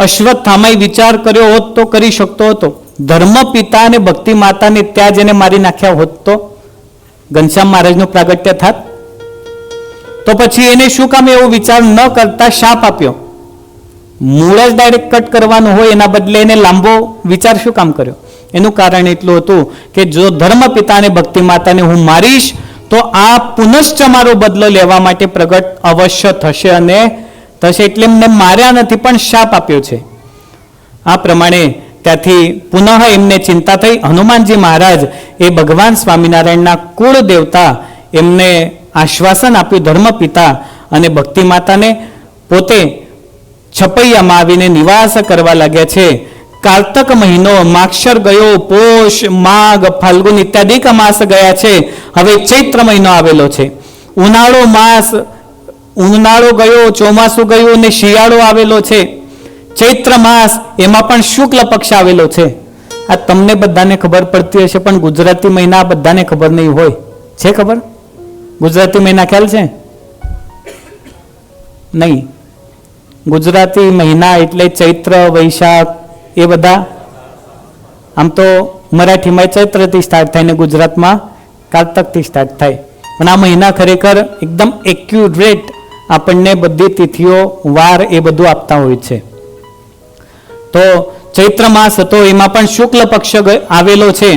અશ્વત્થામાએ વિચાર કર્યો હોત તો કરી શકતો હતો. ધર્મ પિતા અને ભક્તિ માતાને ત્યાં જેને મારી નાખ્યા હોત તો ઘનશ્યામ મહારાજનું પ્રાગટ્ય થાત. તો પછી એને શું કામ એવો વિચાર ન કરતા શાપ આપ્યો? મૂળ જ ડાયરેક્ટ કટ કરવાનું હોય, એના બદલે એને લાંબો વિચાર શું કામ કર્યો? એનું કારણ એટલું હતું કે જો ધર્મ પિતા અને ભક્તિ માતાને હું મારીશ તો આ પુનશ્ચ મારો બદલો લેવા માટે પ્રગટ અવશ્ય થશે અને થશે. એટલે એમને માર્યા નથી પણ શાપ આપ્યો છે. આ પ્રમાણે ત્યાંથી પુનઃ એમને ચિંતા થઈ. હનુમાનજી મહારાજ એ ભગવાન સ્વામિનારાયણના કુળ દેવતા એમને આશ્વાસન આપ્યું ધર્મ પિતા અને ભક્તિ માતાને. પોતે છપૈયામાં આવીને નિવાસ કરવા લાગ્યા છે. કાર્તક મહિનો માક્ષર ગયો, પોષ માઘ ફાલ્ગુન ઇત્યાદિક માસ ગયા છે. હવે ચૈત્ર મહિનો આવેલો છે. ઉનાળો ગયો, ચોમાસું ગયું અને શિયાળો આવેલો છે. ચૈત્ર માસ એમાં પણ શુક્લ પક્ષ આવેલો છે. આ તમને બધાને ખબર પડતી હશે પણ ગુજરાતી મહિના બધાને ખબર નહીં હોય. છે ખબર? ગુજરાતી મહિના ખ્યાલ છે? નહીં. ગુજરાતી મહિના એટલે ચૈત્ર, વૈશાખ એ બધા. આમ તો મરાઠીમાં ચૈત્રથી સ્ટાર્ટ થાય ને ગુજરાતમાં કાર્તકથી સ્ટાર્ટ થાય. પણ આ મહિના ખરેખર એકદમ એક્યુરેટ આપણને બધી તિથિઓ, વાર એ બધું આપતા હોય છે. તો ચૈત્ર માસ હતો, એમાં પણ શુક્લ પક્ષ આવેલો છે.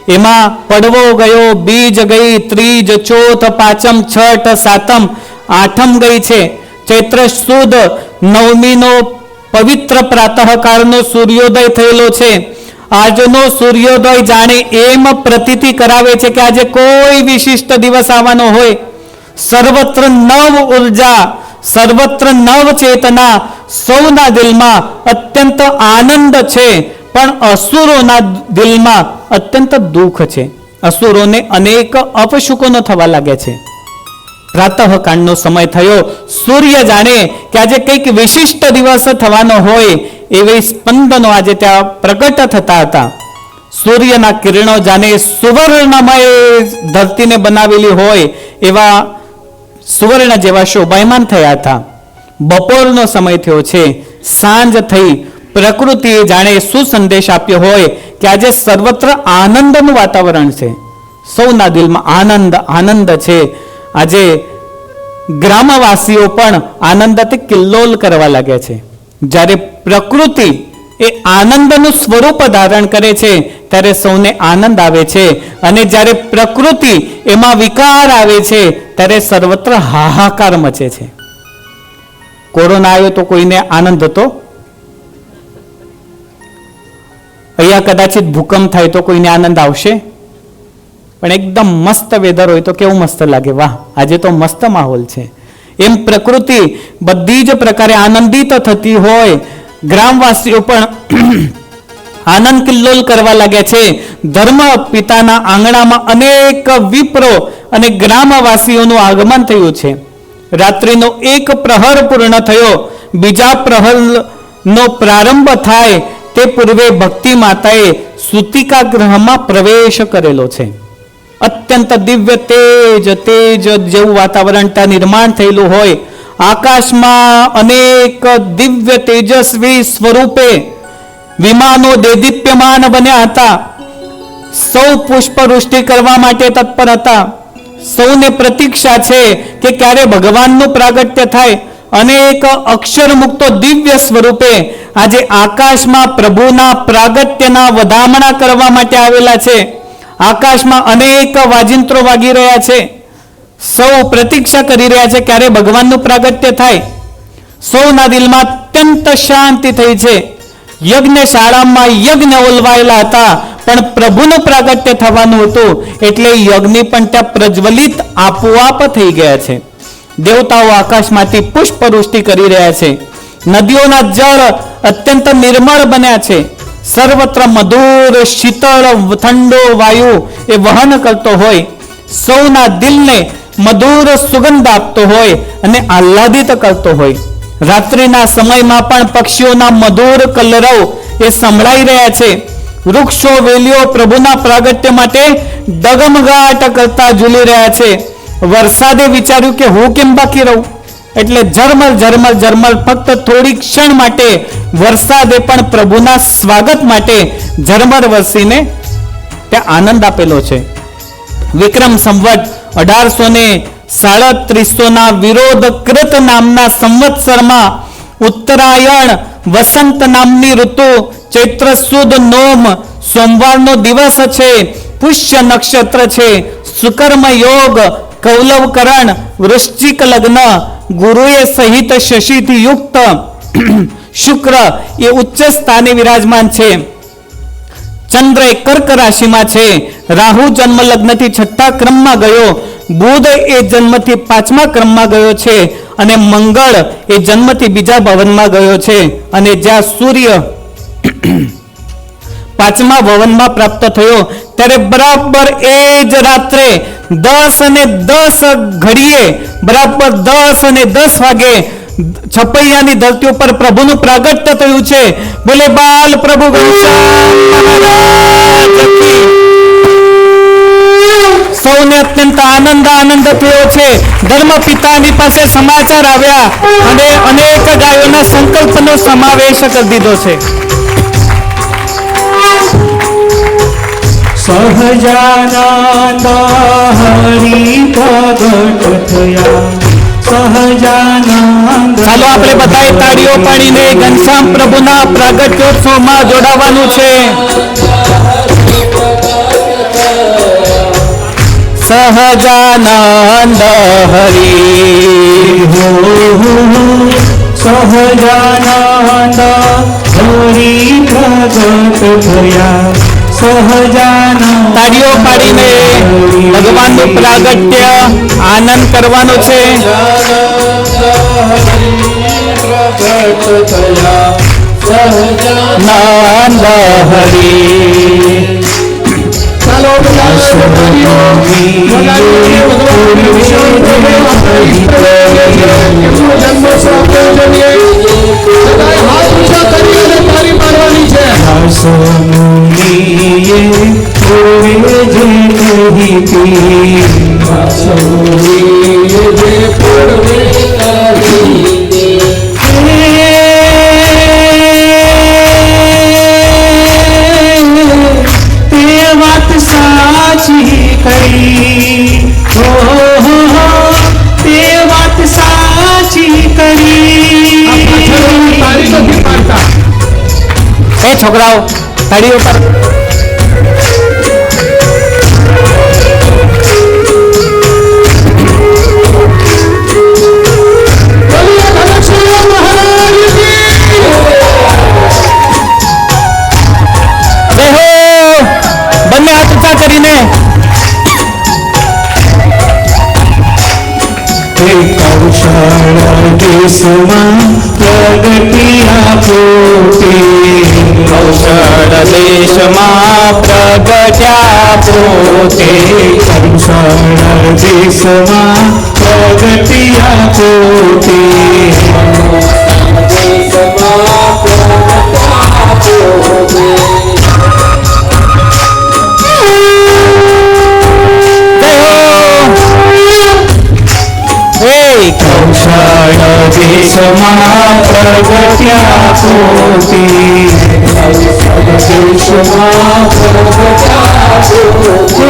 એમાં પડવો ગયો, બીજ ગઈ, ત્રીજ, ચોથ, પાંચમ, છઠ, સાતમ, આઠમ ગઈ છે. ચૈત્ર સુદ નવમીનો પવિત્ર પ્રાતઃકાળનો સૂર્યોદય થયેલો છે. આજનો સૂર્યોદય જાણે એમ પ્રતીતિ કરાવે છે કે આજે કોઈ વિશિષ્ટ દિવસ આવવાનો હોય. સર્વત્ર નવ ઉર્જા, સર્વત્ર નવ ચેતના, સૌના દિલમાં અત્યંત આનંદ છે. પણ અસુરોના દિલમાં અત્યંત દુઃખ છે. અસુરોને અનેક અપશુકોનો થવા લાગે છે. પ્રાતઃકાળનો સમય થયો. સૂર્ય જાણે કે આજે કંઈક વિશિષ્ટ દિવસ થવાનો હોય એવી સ્પંદનો આજે ત્યાં પ્રગટ થતા હતા. સૂર્યના કિરણો જાણે સુવર્ણમય ધરતીને બનાવેલી હોય એવા સુવર્ણ જેવા શોભાયમાન થયા હતા. બપોરનો સમય થયો છે, સાંજ થઈ, પ્રકૃતિએ જાણે શું સંદેશ આપ્યો હોય કે આજે સર્વત્ર આનંદનું વાતાવરણ છે, સૌના દિલમાં આનંદ આનંદ છે. આજે ગ્રામવાસીઓ પણ આનંદથી કિલ્લોલ કરવા લાગ્યા છે. જ્યારે પ્રકૃતિ એ આનંદનું સ્વરૂપ ધારણ કરે છે ત્યારે સૌને આનંદ આવે છે, અને જ્યારે પ્રકૃતિ એમાં વિકાર આવે છે ત્યારે સર્વત્ર હાહાકાર મચે છે. કોરોના આવ્યો તો કોઈને આનંદ હતો? અહીંયા કદાચિત ભૂકંપ થાય તો કોઈને આનંદ આવશે? પણ એકદમ મસ્ત વેધર હોય તો કેવું મસ્ત લાગે, વાહ આજે તો મસ્ત માહોલ છે. એમ પ્રકૃતિ બધી જ પ્રકારે આનંદિત થતી હોય, ગ્રામવાસીઓ પણ આનંદ કિલ્લોલ કરવા લાગ્યા છે. ધર્મ પિતાના આંગણામાં અનેક વિપ્રો અને ગ્રામવાસીઓનું આગમન થયું છે. રાત્રિનો એક પ્રહર પૂર્ણ થયો, બીજા પ્રહરનો પ્રારંભ થાય તે પૂર્વે ભક્તિ માતાએ સૂતિકા ગ્રહમાં પ્રવેશ કરેલો છે. અત્યંત દિવ્ય તેજ જેવું વાતાવરણ ત્યાં નિર્માણ થયેલું હોય. આકાશમાં અનેક દિવ્ય તેજસ્વી સ્વરૂપે વિમાનો દેદીપ્યમાન બન્યા હતા. સૌ પુષ્પવૃષ્ટિ કરવા માટે તત્પર હતા. સૌને પ્રતીક્ષા છે કે ક્યારે ભગવાનનું પ્રાગટ્ય થાય. અનેક અક્ષર મુક્તો દિવ્ય સ્વરૂપે આજે આકાશમાં પ્રભુના પ્રાગટ્યના વધામણા કરવા માટે આવેલા છે. આકાશમાં અનેક વાજિંત્રો વાગી રહ્યા છે. સૌ પ્રતીક્ષા કરી રહ્યા છે ક્યારે ભગવાનનું પ્રાગટ્ય થાય. સૌના દિલમાં અત્યંત શાંતિ થઈ છે. યજ્ઞશાળામાં યજ્ઞ ઓલવાયેલા હતા, પણ પ્રભુનું પ્રાગટ્ય થવાનું હતું એટલે યજ્ઞ પણ ત્યાં પ્રજ્વલિત આપોઆપ થઈ ગયા છે. દેવતાઓ આકાશમાંથી પુષ્પવૃષ્ટિ કરી રહ્યા છે. નદીઓના જળ અત્યંત નિર્મળ બન્યા છે. સર્વત્ર મધુર શીતળ ઠંડો વાયુ એ વહન કરતો હોય, સૌના દિલને મધુર સુગંધ આપતો હોય અને આહ્લાદિત કરતો હોય. રાત્રિના સમયમાં પણ પક્ષીઓના મધુર કલરવ એ સંભળાઈ રહ્યા છે. વૃક્ષો વેલીઓ પ્રભુના પ્રાગટ્ય માટે ડગમગાટ કરતા ઝૂલી રહ્યા છે. વરસાદે વિચાર્યું કે હું કેમ બાકી રહું, એટલે ઝરમર ઝરમર ઝરમર ફક્ત થોડી ક્ષણ માટે વરસાદે પણ પ્રભુના સ્વાગત માટે ઝરમર વરસીને ત્યાં આનંદ આપેલો છે. વિક્રમ સંવત 1837 ના વિરોધકૃત નામના સંવત્સરમાં ઉત્તરાયણ વસંત નામની ઋતુ ચૈત્ર સુદ નોમ સોમવારનો દિવસ છે. પુષ્ય નક્ષત્ર છે. સુકર્મ યોગ, કૌલવકરણ, વૃશ્ચિક લગ્ન, ગુરુએ સહિત શશીથી યુક્ત શુક્ર એ ઉચ્ચ સ્થાને વિરાજમાન છે. ચંદ્ર એ કર્ક રાશિમાં છે. રાહુ જન્મ લગ્નથી 6થા ક્રમમાં ગયો. બુધ એ જન્મથી 5મા ક્રમમાં ગયો છે, અને મંગળ એ જન્મથી બીજા ભવનમાં ગયો છે. અને જ્યાં સૂર્ય 5મા ભવનમાં પ્રાપ્ત થયો ત્યારે બરાબર એ જ રાત્રે 10:10 ઘડીએ બરાબર 10:10 વાગે છપૈયાની ધરતી ઉપર પ્રભુનું પ્રાગટ્ય થયું છે. બોલે બાલ પ્રભુ સૌને અત્યંત આનંદ થયો છે. ધર્મ પિતાની પાસે સમાચાર આવ્યા અને અનેક ગાયોના સંકલ્પનો સમાવેશ કરી દીધો છે. સહજાનંદ હરિ પ્રગટ થયા. સહજાનંદ. ચાલો આપણે બધાએ તાળીઓ પાડીને ઘનશ્યામ પ્રભુના પ્રાગટ્યોત્સવમાં જોડાવાનું છે. સહજાનંદ હરિ હો સહજાનંદ હરિ પ્રગટ થયા. સહજાનંદ. તાળીઓ પાડીને ભગવાનનું પ્રાગટ્ય આનંદ કરવાનો છે. નંદ હરિ. છોકરાઓ તાળીઓ પર. બંને હાથ ઊંચા કરીને કૌશળ દેશમાં પ્રગટ્યા પોતે, કૌશળ દેશમાં પ્રગટ્યા પોતે, કૌશળ દેશમાં પ્રગટ્યા પોતે, કૌશળ દેશમાં પ્રગટ્યા પોતે, દેશમાં પ્રગટ્યા પોતે,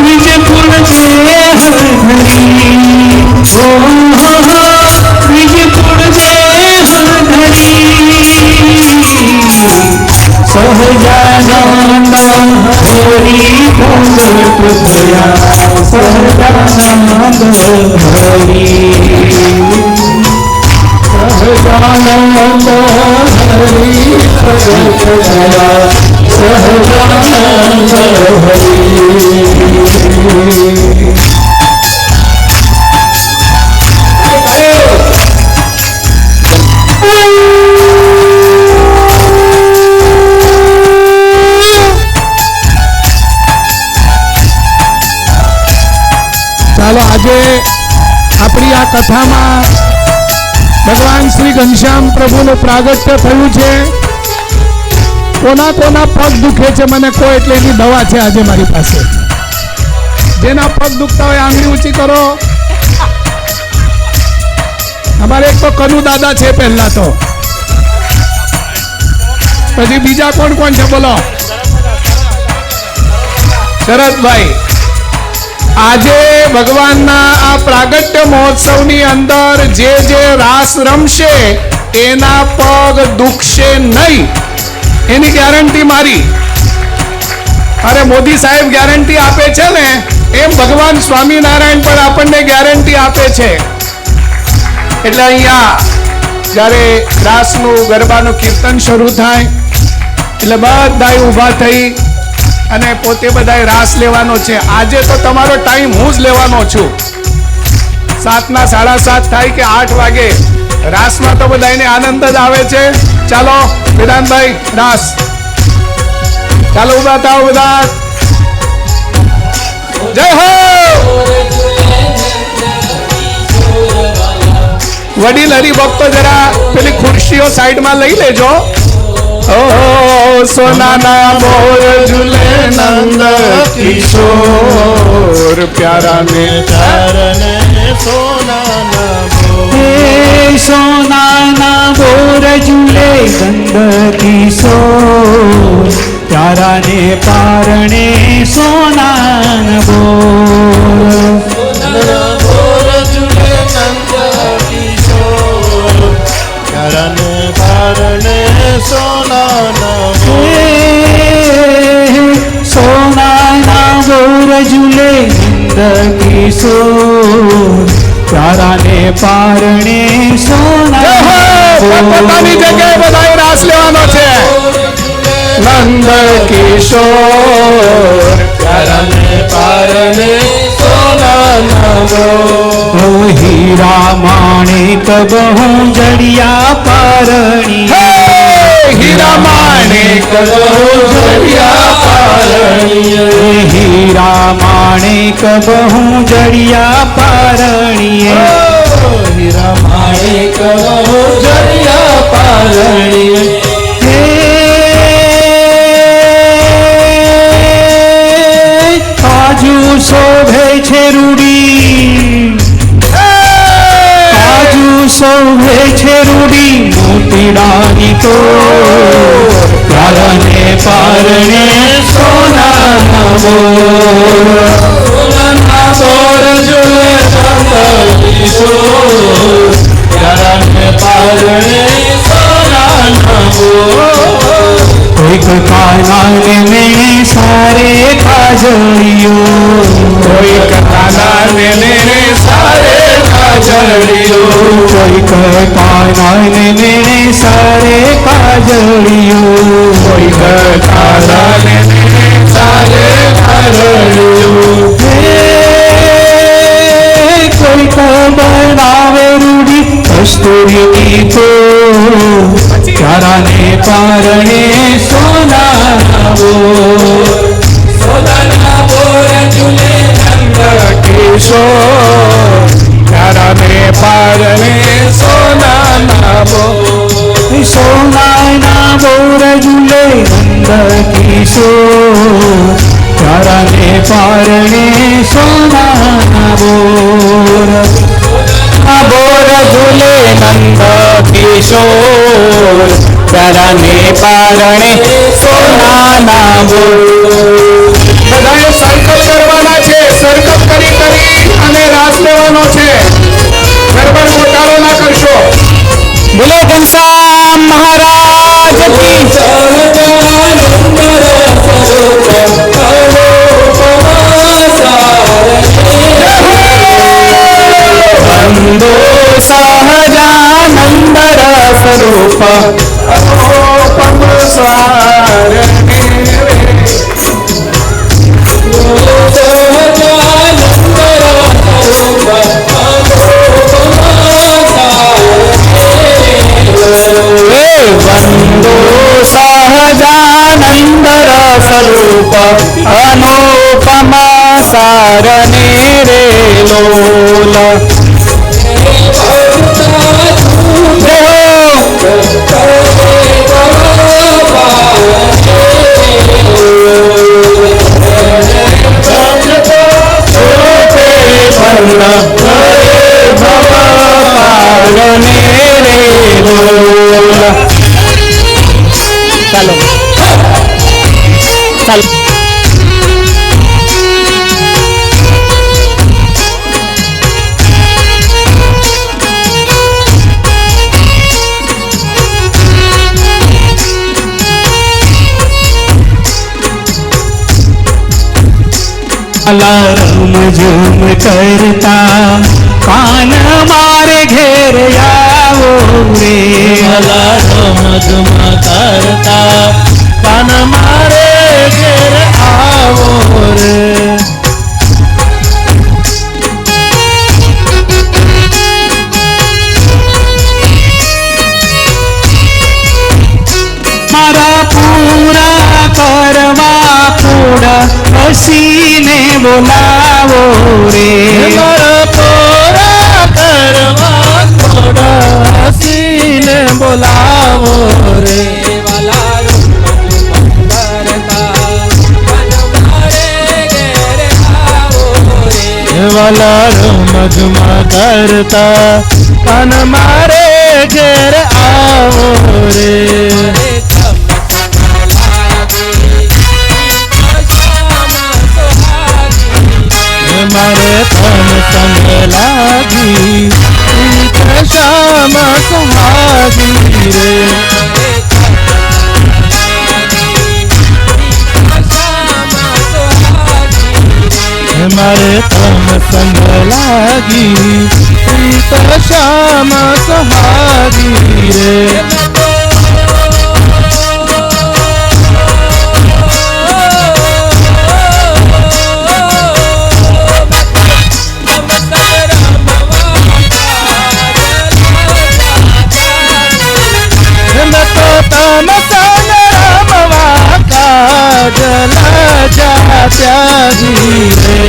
નિજ કુળ દેહ ધરી, નિજ કુળ દેહ ધરી, સહજાનંદ હરી પ્રગટ થયા, સહજાનંદ હરી, સહજાનંદ હરી પ્રગટ થયા, સહજાનંદ હરી. ચાલો આજે આપણી આ કથામાં ભગવાન શ્રી ઘનશ્યામ પ્રભુનું પ્રાગટ્ય થયું છે. કોના કોના પગ દુખે છે મને કહો, એટલે એની દવા છે આજે મારી પાસે. જેના પગ દુખતા હોય આંગળી ઊંચી કરો. અમારે એક તો કનુ દાદા છે પહેલા, તો પછી બીજા કોણ કોણ છે બોલો? શરદભાઈ. આજે ભગવાનના આ પ્રાગટ્ય મહોત્સવની અંદર જે જે રાસ રમશે એના પગ દુખશે નહીં, એની ગેરંટી મારી. અરે મોદી સાહેબ ગેરંટી આપે છે ને, એમ ભગવાન સ્વામિનારાયણ પણ આપણને ગેરંટી આપે છે. એટલે અહીંયા જ્યારે રાસનું ગરબાનું કીર્તન શરૂ થાય એટલે બધાય ઊભા થઈ અને પોતે બધાય રાસ લેવાનો છે. આજે તો તમારો ટાઈમ હું જ લેવાનો છું. 7 ના 7:30 થાય કે 8 વાગે રાસમાં તો બધાને આનંદ જ આવે છે. ચાલો વેદાંતભાઈ, રાસ ચાલો, ઉભા થાવ બધા. જય હો. વડીલ હરિભક્તો જરા પેલી ખુરશીઓ સાઈડમાં લઈ લેજો. ઓ સોનાના મોર ઝૂલે નંદ કિશોર, પ્યારા ને ચારણે સોનાના મોર, સોનાના બોર ઝૂલે નંદ કિશોર, પ્યારા ને પારણે સોનાના બોર, બોર ઝૂલે નંદ કિશોર, પ્યારા ને પારણે સોનાના સોનાના બોર ઝૂલે નંદ કિશોર, પ્યારા ને પારણે સોનાના પોતાની જગ્યાએ બધાએ રાસ લેવાનો છે. નંદ કિશોર, પ્યારા ને પારણે સોનાના બોર, હીરા માણેક બહુ જડિયા પારણી, હીરા માણેક જડિયા પારણી, હીરા માણેક બહુ જડિયા પારણી, હીરા માણેક બહુ જડિયા પારણી, કાજુ શોભે છે રૂડી, કાજુ શોભે છે રૂડી, મોતીડાની તો પ્યારાને પારણે સોનાના બોર, સોનાના બોર ઝૂલે નંદ કિશોર, કોઈ કાનાને ને સારે કાજળિયો કોઈ કાનાને સારે કાજળિયો કોઈ કાનાને સારે કાજળિયો કોઈ બનાવે રૂડી કસ્તુરી તો ચારાને પારણે સોનાવો કિશોર તારાને પારણે સોનાના સોનાના બોર ઝૂલે નંદ કિશોર ચારાને પારણે સોનાના બોર બોર ઝૂલે નંદ કિશોર તારાને પારણે સોનાના બોર. બધાએ સંકલ્પ કરવાના છે. સંકલ્પ કરી અને રાસ લેવાનો છે. ગરબડ ગોટાળો ના કરશો. બોલો ઘનશ્યામ મહારાજ કી વંદો સહજાનંદ રસ રૂપ અનુપમ સારને વંદો સહજાનંદ રસ રૂપ અનુપમ સારને રે લોલ. ચાલો ચાલો રમ ઝુમ કરતા કાન મારે ઘેર આવો રે રમ ઝુમ કરતા કાન મારે ઘેર આવો રે. મારા પૂરા કરવા પૂરા હસીને બોલાવો રે મારા પોરા કરવા થોડા હસીને બોલાવો રે. વાલા રમ ઝુમ કરતા કાન મારે ઘેર આવો રે. મારે તન સંગ લાગી શ્યામ સુહાગી રે. મારે તન સંગ લાગી શ્યામ સુહાગી રે. તમ સંગ રમવા કાજલ જા ત્યાગી રે.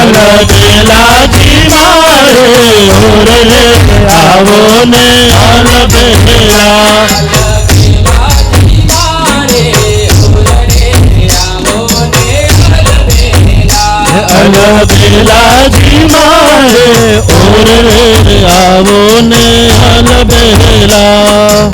અલબેલાજી મારે ઓરડે આવો ને અલબેલા. અલબેલાજી મારે ઓરડે આવો ને અલબેલા.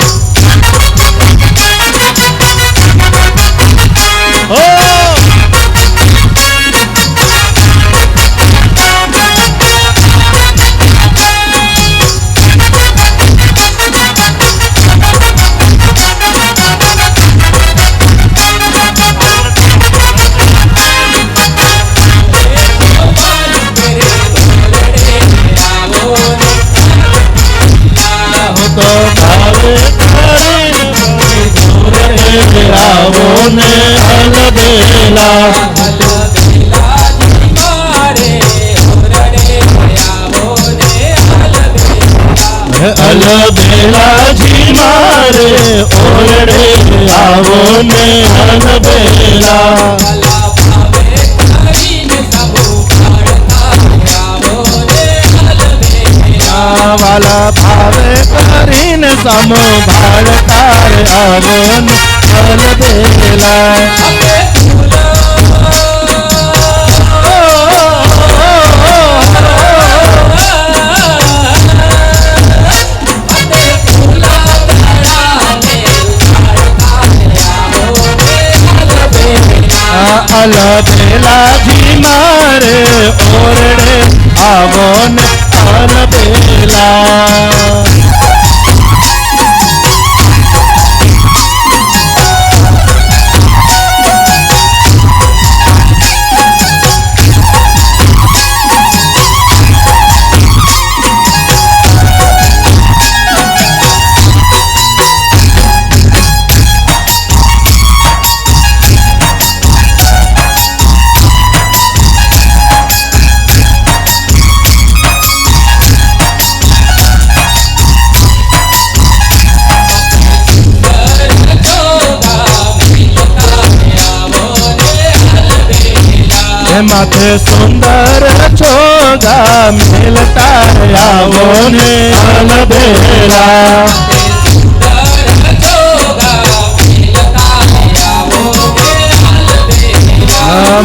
આવો ને અલબેલા. અલબેલાજી મારે ઓરડે આવો ને અલબેલા. વાલા ભાવે કરીને સંભાળતા આવો ને અલબેલા. અલબેલાજી મારે ઓરડે આવો ને અલબેલા. માથે સુંદર ચોગા મેલતા આવો ને અલબેલા.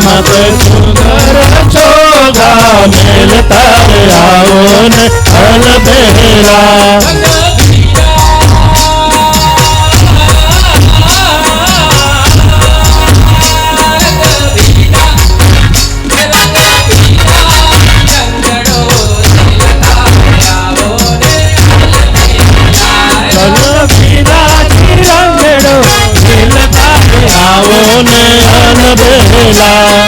માથે સુંદર ચોગા મેલતા આવો ને અલબેલા. આવો ને અલબેલા.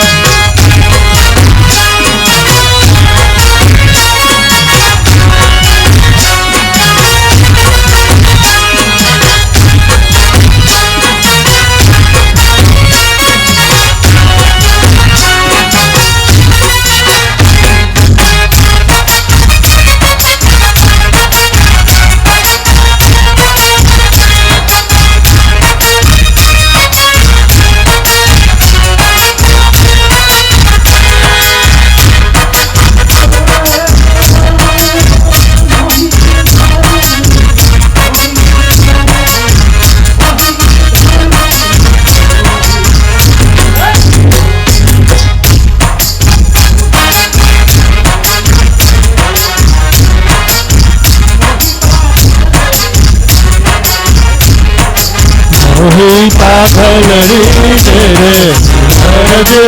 મોહી પાઘલડી તેરે હરજે,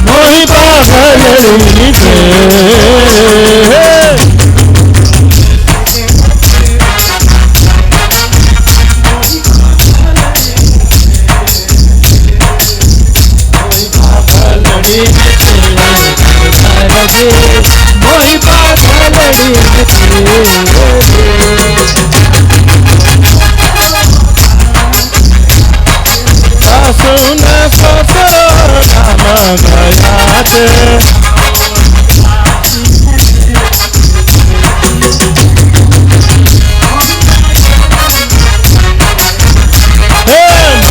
મોહી પાઘલડી તેરે. મોહી પાઘલડી સુન સસરો નામ ગયા છે.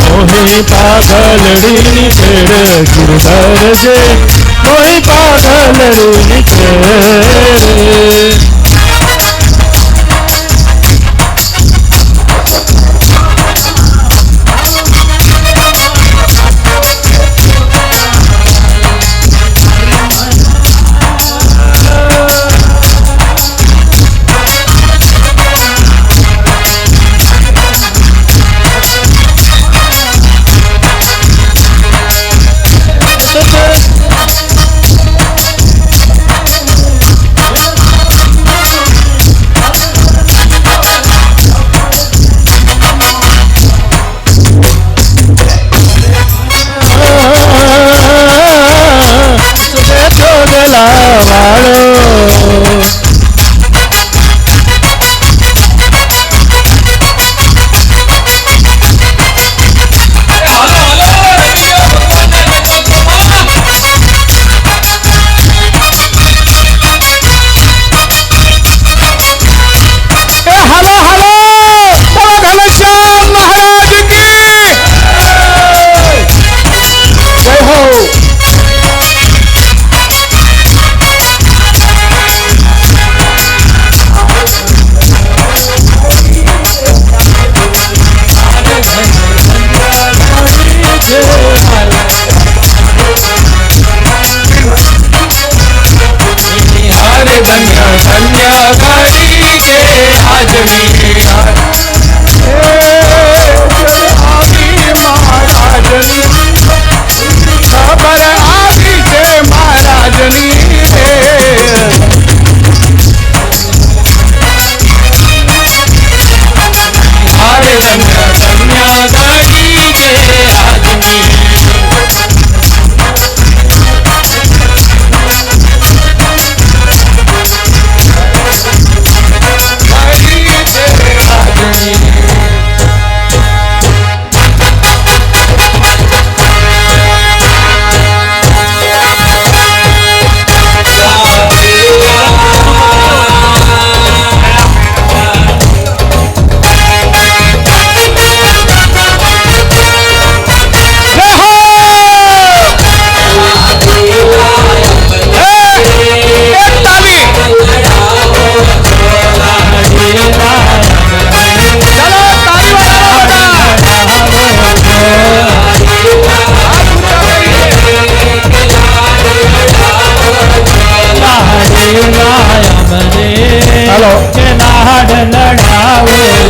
મોહી પાઘલડી તેરે ગિરધર જે, મોહી પાઘલ પાઘલડી છે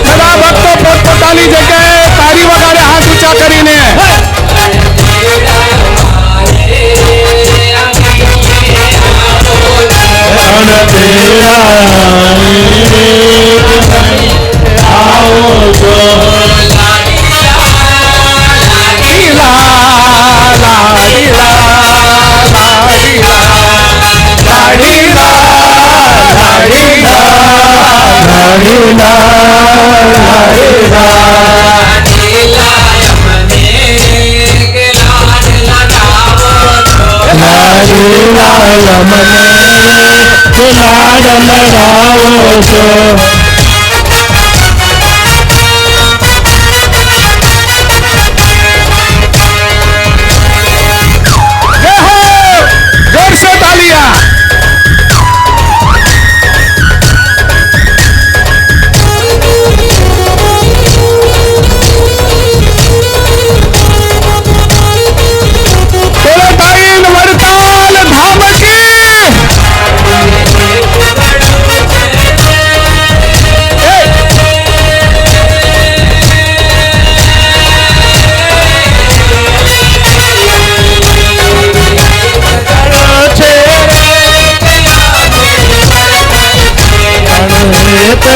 બધા ભક્તો પોતપોતાની જગ્યાએ તાળી વગાડે હાથ ઊંચા કરીને जोर से तालियां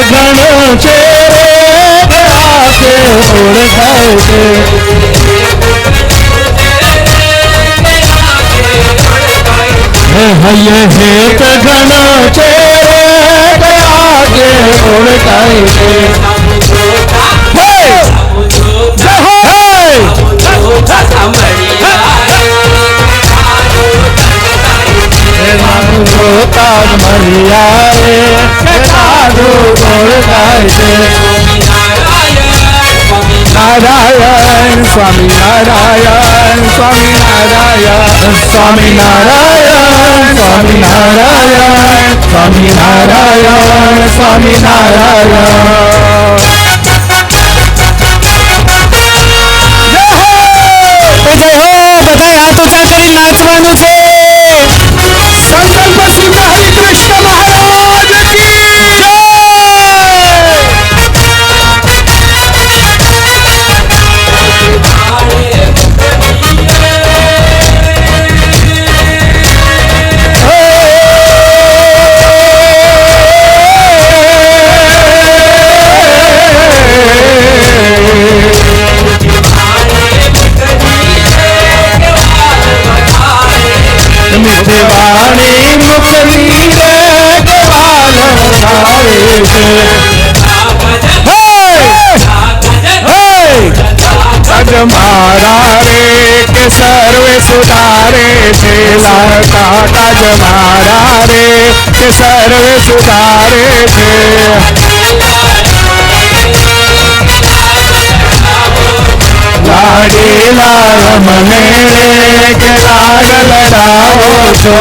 ઘણો છે આકે ઓળખાય છે હૈયે હેત ઘણો છે આકે ઓળખાય છે જોતા જ મળ્યા રે સાધુ ઓળખાય છે નારાયણ સ્વામી નારાયણ સ્વામી નારાયણ સ્વામી નારાયણ સ્વામી સ્વામિનારાયણ સ્વામિનારાયણ સ્વામિનારાયણ. જય હો, બધાએ હાથ ઊંચા કરી નાચવાનું છે. સંકલ્પ સિદ્ધ હરિકૃષ્ણ મહારાજ કી જય. મીઠી વાણી મુકની રે ગવાલ વધારે છે. અજ મારા રે કે સર્વે સુધારે છે લાકા કાજ મારા રે કે સર્વે સુધારે છે. લાડીલા મને કે લાગ લડાવો છો.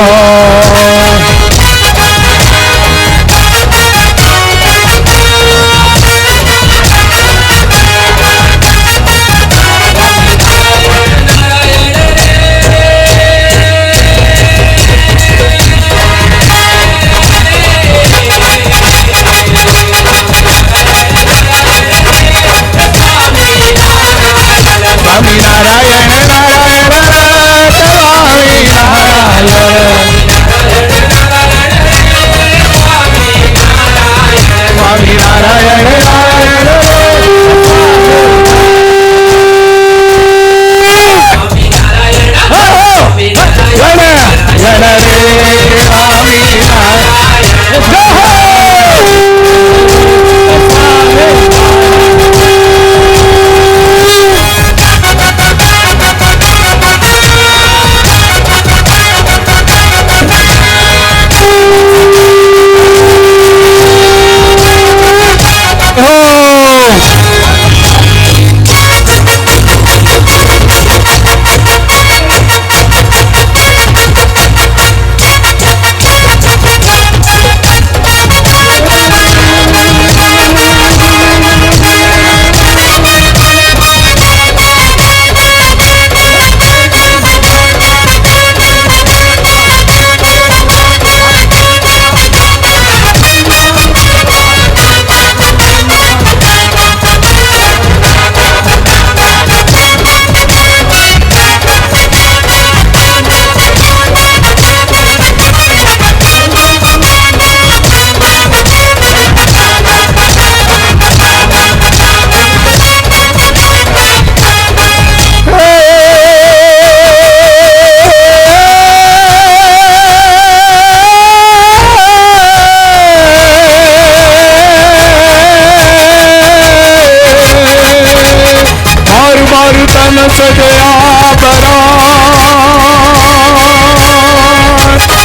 સ્વામિનારાયણ નારાયણ સ્વામિનારાયણ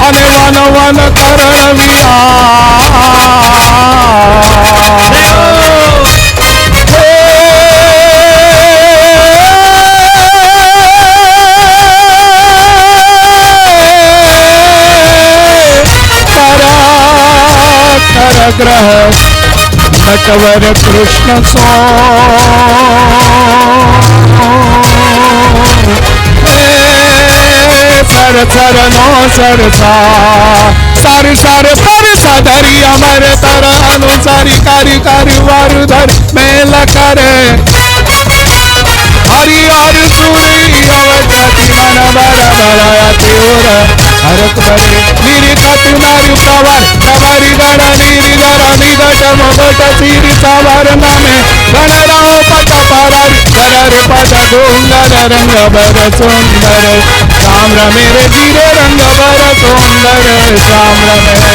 અને વન વન કરણ ગ્રહ નટવર કૃષ્ણ સો સર સર નો સરસા સારી સાર પરસા ધરી અમર તર અનુસારી કારી કારી વારુ ધર મેલ કરે હરિહર સુરી અવજતી મન બર બળયા તીવ્ર હરક બરે નિરીખત નારી સવાર સવારી ગણ નિરીધર નિગટ મોગટ સિર સવાર નામે ગણરાઓ પટ પરારી કરર પદ ડુંગર રંગ બર સુંદર શ્યામ રમે રે ધીરે રંગ બર સુંદર શ્યામ રમે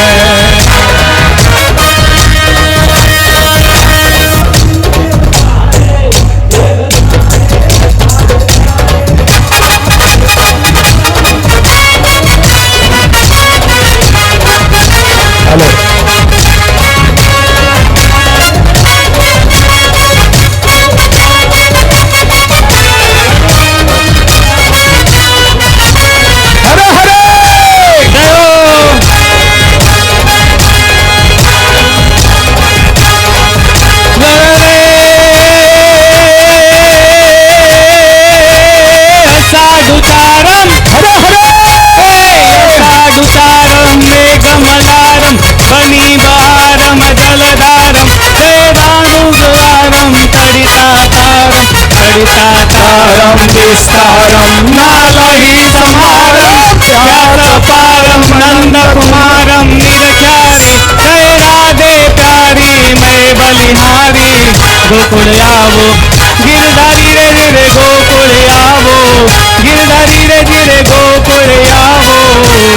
વિસ્તારમ વિસ્તારમ નાલહી સમારમ વ્યાસપારમ નંદકુમારમ નિરખ્યારી જય રાધે પ્યારી મેં બલિહારી ગોકુળ આવો ગિરધારી રે ધીરે ગોકુળ આવો ગિરધારી રે ધીરે ગોકુળ આવો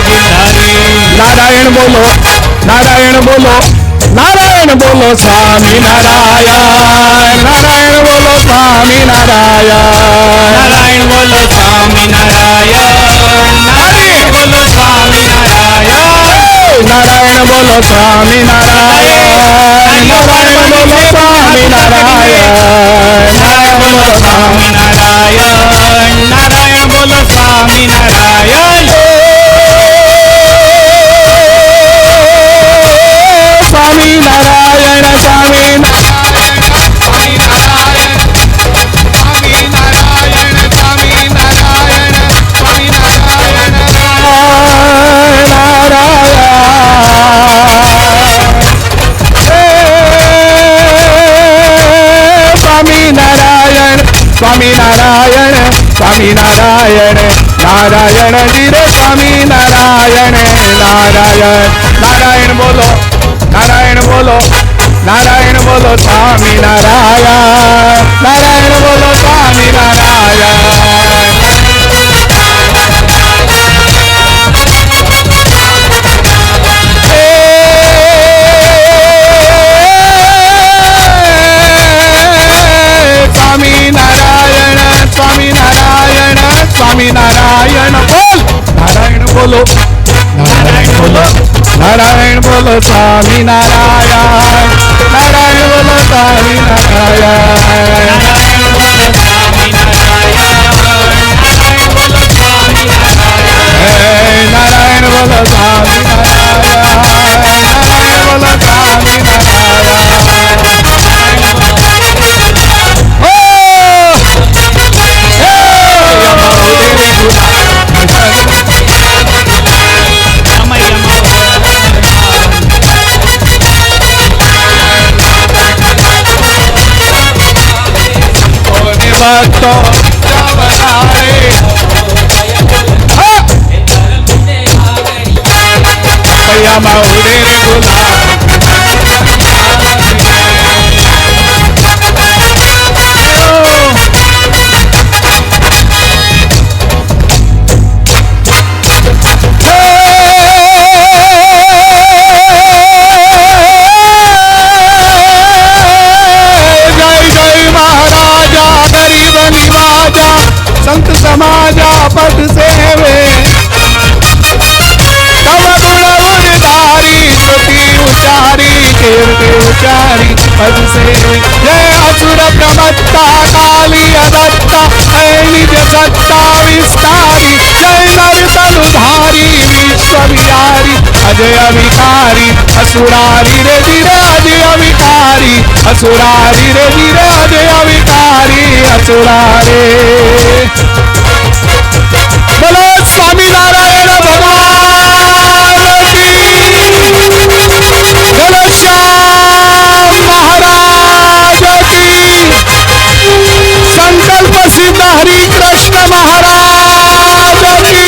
ગિરધારી. નારાયણ બોલો, નારાયણ બોલો, નારાયણ બોલો સ્વામી નારાયણ, નારાયણ બોલો સ્વામી નારાયણ. નારાયણ બોલો સ્વામી નારાયણ, નારાયણ બોલો સ્વામી નારાયણ. નારાયણ બોલો સ્વામી નારાયણ, નારાયણ બોલો સ્વામી નારાયણ. નારાયણ બોલો સ્વામી નારાયણ, નારાયણ બોલો સ્વામી નારાયણ. સ્વામી નારાયણ, સ્વામી સ્વામિનારાયણ, સ્વામિનારાયણ, નારાયણ ધીરે સ્વામિનારાયણ, નારાયણ. નારાયણ બોલો, નારાયણ બોલો, નારાયણ બોલો સ્વામિનારાયણ, નારાયણ બોલો સ્વામિનારાયણ. સ્વામિનારાયણ બોલ, નારાયણ બોલો, નારાયણ બોલો, નારાયણ બોલો સ્વામિનારાયણ, નારાયણ બોલો સ્વામિનારાયણ. નારાયણ બોલો સ્વામિનારાયણ, નારાયણ બોલો સ્વામિનારાયણ. નારાયણ બોલો સ્વામિનારાયણ, નારાયણ બોલો સ્વામિનારાયણ. ભક્તો જવનારે કયામાં ઉડે રે ગુલાબ. संत समाजा पद सेवे तब गुण उदारी स्तुति उचारी कीर्ति उचारी पद सेवे. जय असुर प्रमत्ता काली अदत्ता निज सत्ता विस्तारी जय नर तनुधारी विश्व विहारी अजय विकारी असुरारी रे धीरे अजय विकारी असुरारी रे धीरे अजय विकारी असुरारे. बोलो स्वामीनारायण भगवान की, बोलो श्याम महाराज की, संकल्प सिद्ध हरि कृष्ण महाराज की.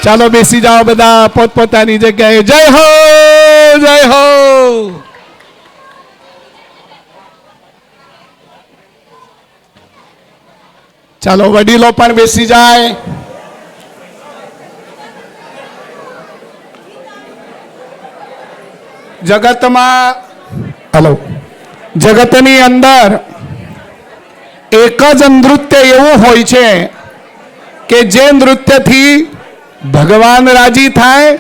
ચાલો બેસી જાઓ બધા પોતપોતાની જગ્યાએ. જય હો, જય હો. ચાલો વડીલો પણ બેસી જાય. જગતમાં હલો જગતની અંદર એક જ નૃત્ય એવું હોય છે કે જે નૃત્યથી ભગવાન રાજી થાય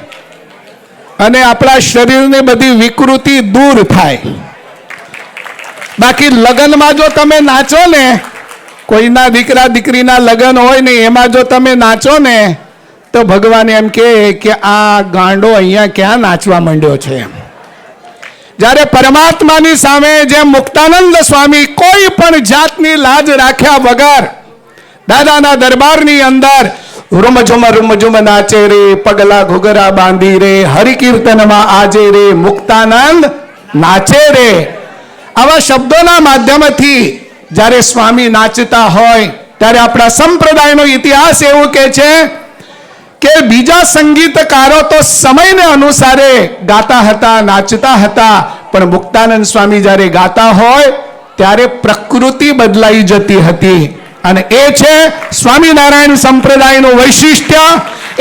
અને આપણા શરીરની બધી વિકૃતિ દૂર થાય. બાકી લગ્નમાં જો તમે નાચો ને, કોઈના દીકરા દીકરીના લગ્ન હોય ને એમાં જો તમે નાચો ને તો ભગવાન એમ કે આ ગાંડો અહીંયા ક્યાં નાચવા માંડ્યો છે. જ્યારે પરમાત્માની સામે જેમ મુક્તાનંદ સ્વામી કોઈ પણ જાતની લાજ રાખ્યા વગર દાદાના દરબારની અંદર રૂમઝુમ નાચે રે, પગલા ઘુઘરા બાંધી રે, હરિકીર્તનમાં આજે રે, મુક્તાનંદ નાચે રે, આવા શબ્દોના માધ્યમથી જ્યારે સ્વામી નાચતા હોય ત્યારે આપણા સંપ્રદાયનો ઇતિહાસ એવું કહે છે કે બીજા સંગીતકારો તો સમયને અનુસારે ગાતા હતા, નાચતા હતા, પણ મુક્તાનંદ સ્વામી જ્યારે ગાતા હોય ત્યારે પ્રકૃતિ બદલાઈ જતી હતી. અને એ છે સ્વામિનારાયણ સંપ્રદાયનું વૈશિષ્ટ્ય,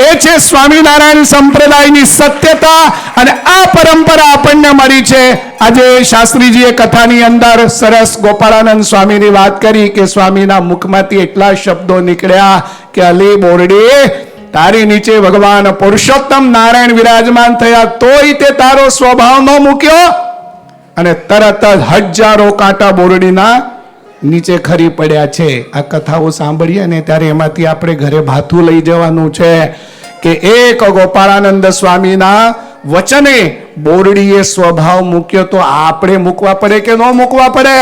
એ છે સ્વામિનારાયણ સંપ્રદાયની સત્યતા. અને આ પરંપરા આપણને મળી છે. આજે શાસ્ત્રીજીએ કથાની અંદર સરસ ગોપાળાનંદ સ્વામીની વાત કરી કે સ્વામીના મુખમાંથી એટલા શબ્દો નીકળ્યા કે અલી બોરડી, તારી નીચે ભગવાન પુરુષોત્તમ નારાયણ વિરાજમાન થયા તોય તે તારો સ્વભાવ ન મૂક્યો. અને તરત જ હજારો કાંટા બોરડીના નીચે ખરી પડ્યા છે. આ કથાઓ સાંભળીએ ને ત્યારે એમાંથી આપણે ઘરે ભાથું લઈ જવાનું છે કે એક ગોપાળાનંદ સ્વામીના વચને બોરડીએ સ્વભાવ મૂક્યો તો આપણે મૂકવા પડે કે ન મૂકવા પડે?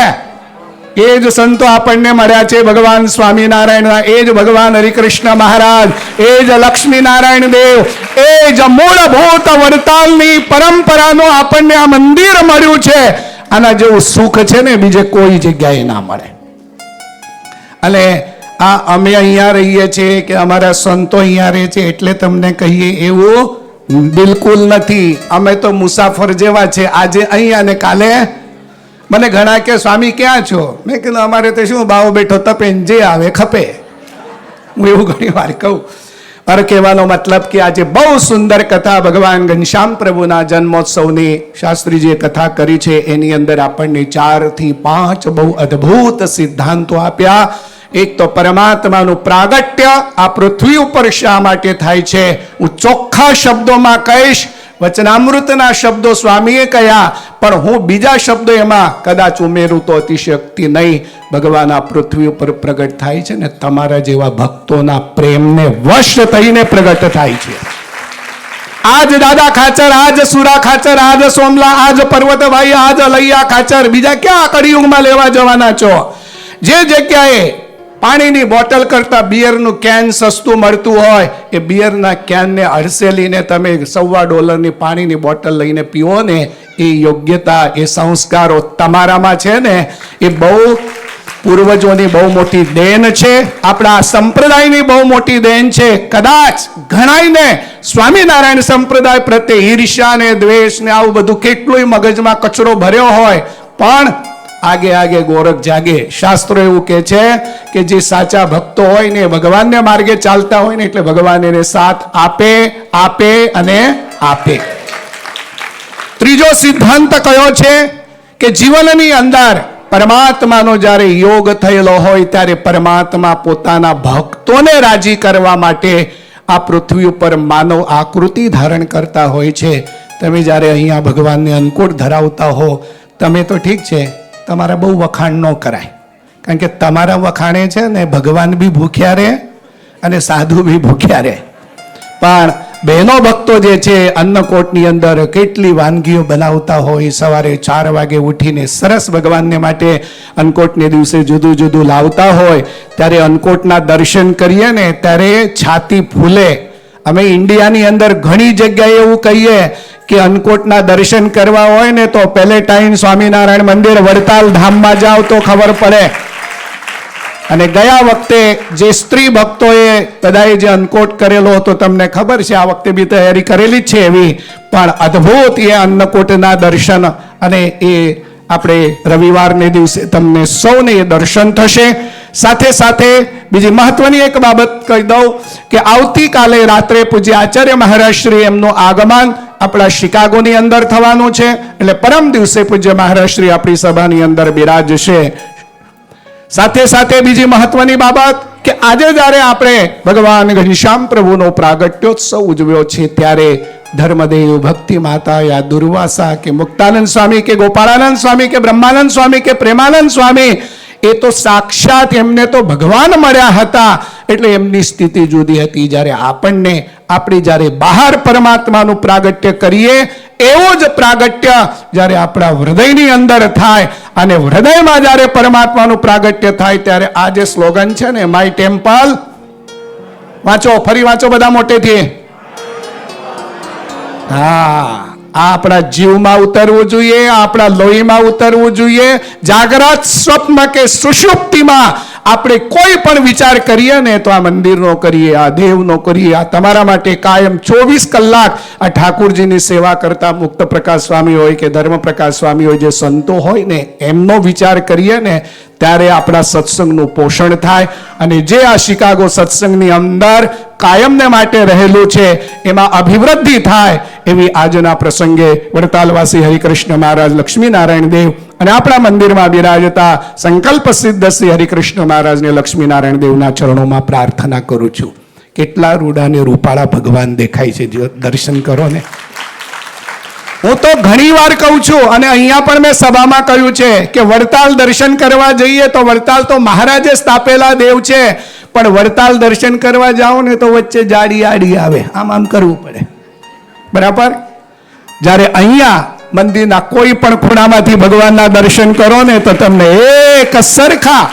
એ જ સંતો આપણને મળ્યા છે, ભગવાન સ્વામિનારાયણના, એ જ ભગવાન હરિકૃષ્ણ મહારાજ, એ જ લક્ષ્મીનારાયણ દેવ, એ જ મૂળભૂત વડતાલની પરંપરાનું આપણને આ મંદિર મળ્યું છે. આના જેવું સુખ છે ને બીજે કોઈ જગ્યાએ ના મળે. અને આ અમે અહીંયા રહીએ છીએ કે અમારા સંતો અહીંયા રહે છે એટલે તમને કહીએ એવું બિલકુલ નથી. અમે તો મુસાફર જેવા છે, આજે અહીંયા ને કાલે. મને ઘણા કે સ્વામી ક્યાં છો? મેં કીધું અમારે તો શું ભાવ બેઠો તપે જે આવે ખપે. હું એવું ઘણી વાર કહું. મારો કહેવાનો મતલબ કે આજે બહુ સુંદર કથા ભગવાન ઘનશ્યામ પ્રભુના જન્મોત્સવની શાસ્ત્રીજીએ કથા કરી છે. એની અંદર આપણને 4 થી 5 બહુ અદ્ભુત સિદ્ધાંતો આપ્યા. એક તો પરમાત્માનું પ્રાગટ્ય આ પૃથ્વી ઉપર શા માટે થાય છે, હું ચોખ્ખા શબ્દોમાં કહીશ. વચનામૃતના શબ્દો સ્વામીએ કહ્યા, પણ હું બીજા શબ્દો એમાં કદાચ ઉમેરું તો અતિશયોક્તિ નહીં. ભગવાન આ પૃથ્વી ઉપર પ્રગટ થાય છે ને તમારા જેવા ભક્તોના પ્રેમને વશ થઈને પ્રગટ થાય છે. આજ દાદા ખાચર, આજ સુરા ખાચર, આજ સોમલા, આજ પર્વતભાઈ, આજ અલૈયા ખાચર, બીજા ક્યાં કળિયુગમાં લેવા જવાના છો? જે જગ્યાએ પાણીની બોટલ કરતા બિયરનું કેન સસ્તું મળતું હોય એ બિયરના કેનને હડસેલીને તમે $1.25 પાણીની બોટલ લઈને પીવો ને, એ યોગ્યતા, એ સંસ્કારો તમારામાં છે ને, એ બહુ પૂર્વજોની બહુ મોટી દેન છે. આપણા સંપ્રદાયની બહુ મોટી દેન છે. કદાચ ઘણાયને સ્વામિનારાયણ સંપ્રદાય પ્રત્યે ઈર્ષ્યા ને દ્વેષ ને આવું બધું કેટલુંય મગજમાં કચરો ભર્યો હોય, પણ આગે આગે ગોરખ જાગે. શાસ્ત્રો એવું કહે છે કે જે સાચા ભક્તો હોય ને ભગવાનને માર્ગે ચાલતા હોય ને એટલે ભગવાન એને સાથ આપે, આપે અને આપે. ત્રીજો સિદ્ધાંત કયો છે કે જીવનની અંદર પરમાત્માનો જ્યારે યોગ થયેલો હોય ત્યારે પરમાત્મા પોતાના ભક્તોને રાજી કરવા માટે આ પૃથ્વી ઉપર માનવ આકૃતિ ધારણ કરતા હોય છે. તમે જ્યારે અહીંયા ભગવાનને અંકુટ ધરાવતા હો, તમે તો ઠીક છે, તમારા બહુ વખાણ ન કરાય, કારણ કે તમારા વખાણે છે ને ભગવાન બી ભૂખ્યા રહે અને સાધુ બી ભૂખ્યા રહે. પણ બહેનો ભક્તો જે છે અન્નકોટની અંદર કેટલી વાનગીઓ બનાવતા હોય, સવારે 4 વાગે ઉઠીને સરસ ભગવાનને માટે અન્નકોટને દિવસે જુદું જુદું લાવતા હોય, ત્યારે અન્નકોટના દર્શન કરીએ ને ત્યારે છાતી ફૂલે. અમે ઇન્ડિયાની અંદર ઘણી જગ્યાએ એવું કહીએ કે અન્નકોટના દર્શન કરવા હોય ને તો પેલેટાઇન સ્વામિનારાયણ મંદિર વડતાલ ધામમાં જાઓ તો ખબર પડે. અને ગયા વખતે જે સ્ત્રી ભક્તોએ બધાએ જે અન્નકોટ કરેલો હતો તમને ખબર છે, આ વખતે બી તૈયારી કરેલી જ છે એવી, પણ અદ્ભુત એ અન્નકોટના દર્શન. અને એ આપણે રવિવારને દિવસે તમને સૌને એ દર્શન થશે. સાથે સાથે બીજી મહત્વની એક બાબત કહી દઉં કે આવતીકાલે રાત્રે પૂજ્ય આચાર્ય મહારાજ શ્રી એમનું આગમન આપણા શિકાગોની અંદર થવાનું છે. એટલે પરમ દિવસે પૂજ્ય મહારાજ શ્રી આપણી સભાની અંદર બિરાજશે. સાથે સાથે બીજી મહત્વની બાબત કે આજે જ્યારે આપણે ભગવાન ઘનશ્યામ પ્રભુનો પ્રાગટ્યોત્સવ ઉજવ્યો છે ત્યારે ધર્મદેવ, ભક્તિ માતા, યા દુર્વાસા કે મુક્તાનંદ સ્વામી કે ગોપાળાનંદ સ્વામી કે બ્રહ્માનંદ સ્વામી કે પ્રેમાનંદ સ્વામી, એ તો સાક્ષાત એમને તો ભગવાન મળ્યા હતા, એટલે એમની સ્થિતિ જુદી હતી. જ્યારે આપણને આપણે જ્યારે બહાર પરમાત્માનું પ્રાગટ્ય કરીએ એવું જ પ્રાગટ્ય જ્યારે આપણા હૃદયની અંદર થાય, અને હૃદયમાં જ્યારે પરમાત્માનું પ્રાગટ્ય થાય ત્યારે આ જે સ્લોગન છે ને, માય ટેમ્પલ, વાંચો, ફરી વાંચો બધા મોટેથી. હા, આ આપણા જીવમાં ઉતરવું જોઈએ, આપણા લોહીમાં ઉતરવું જોઈએ. જાગ્રત, સ્વપ્ન કે સુષુપ્તિમાં આપણે કોઈ પણ વિચાર કરીએ ને તો આ મંદિરનો કરીએ, આ દેવનો કરીએ, આ તમારા માટે કાયમ 24 કલાક આ ઠાકુરજીની સેવા કરતા મુક્ત પ્રકાશ સ્વામી હોય કે ધર્મ પ્રકાશ સ્વામી હોય, જે સંતો હોય ને એમનો વિચાર કરીએ ને ત્યારે આપણા સત્સંગનું પોષણ થાય. અને જે આ શિકાગો સત્સંગની અંદર કાયમને માટે રહેલું છે એમાં અભિવૃદ્ધિ થાય એવી આજના પ્રસંગે વડતાલવાસી હરિકૃષ્ણ મહારાજ લક્ષ્મીનારાયણ દેવ અને આપણા મંદિરમાં બિરાજતા સંકલ્પ સિદ્ધ શ્રી હરિકૃષ્ણ મહારાજને લક્ષ્મીનારાયણ દેવના ચરણોમાં પ્રાર્થના કરું છું. કેટલા રૂડા ને રૂપાળા ભગવાન દેખાય છે, જો દર્શન કરો ને. હું તો ઘણી વાર કહું છું અને અહીંયા પણ મેં સભામાં કહ્યું છે કે વડતાલ દર્શન કરવા જઈએ તો વડતાલ તો મહારાજે સ્થાપેલા દેવ છે, પણ વડતાલ દર્શન કરવા જાઓ ને તો વચ્ચે જાડી આડી આવે, આમ કરવું પડે, બરાબર. જ્યારે અહીંયા મંદિરના કોઈ પણ ખૂણામાંથી ભગવાનના દર્શન કરો ને તો તમને એક સરખા.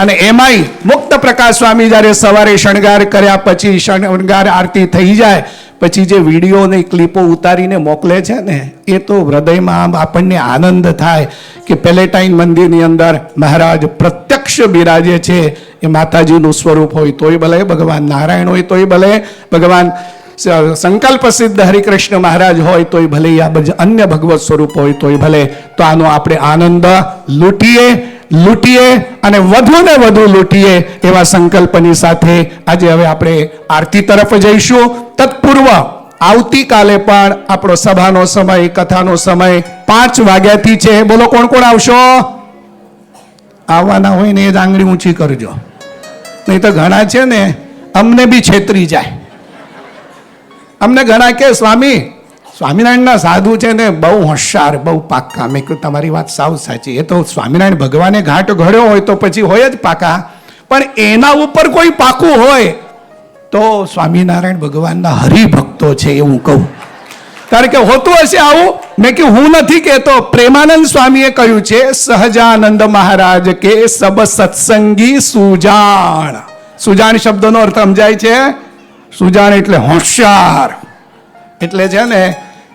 અને એમાંય મુક્ત પ્રકાશ સ્વામી જ્યારે સવારે શણગાર કર્યા પછી શણગાર આરતી થઈ જાય પછી જે વિડીયોની ક્લિપો ઉતારીને મોકલે છે ને એ તો હૃદયમાં આપણને આનંદ થાય કે પેલેટાઇન મંદિરની અંદર મહારાજ પ્રત્યક્ષ બિરાજે છે. એ માતાજીનું સ્વરૂપ હોય તોય ભલે, ભગવાન નારાયણ હોય તોય ભલે, ભગવાન સંકલ્પ સિદ્ધ હરિકૃષ્ણ મહારાજ હોય તોય ભલે, આ અન્ય ભગવત સ્વરૂપ હોય તોય ભલે. તો આનો આપણે આનંદ લૂંટીએ અને વધુ ને વધુ લૂંટીએ એવા સંકલ્પની સાથે આજે હવે આપણે આરતી તરફ જઈશું. તત્પૂર્વ આવતીકાલે પણ આપણો સભાનો સમય, કથાનો સમય 5 વાગ્યાથી છે. બોલો કોણ કોણ આવશો? આવવાના હોય ને એ જ આંગળી ઊંચી કરજો, નહીં તો ઘણા છે ને અમને બી છેતરી જાય. અમને ઘણા કે સ્વામિનારાયણના સાધુ છે ને બહુ હોશિયાર, બહુ પાક્કા. મેં કહ્યું તમારી વાત સાવ સાચી. એ તો સ્વામિનારાયણ ભગવાને ઘાટ ઘડ્યો હોય તો પછી હોય જ પાકા, પણ એના ઉપર કોઈ પાકું હોય તો સ્વામિનારાયણ ભગવાનના હરિભક્તો છે એવું કહું. કારણ કે હોતું હશે આવું. મેં કહ્યું હું નથી કહેતો, પ્રેમાનંદ સ્વામીએ કહ્યું છે, સહજાનંદ મહારાજ કે સબ સત્સંગી સુજાણ. સુજાણ શબ્દનો અર્થ સમજાય છે? સુજાણ એટલે હોશિયાર. એટલે છે ને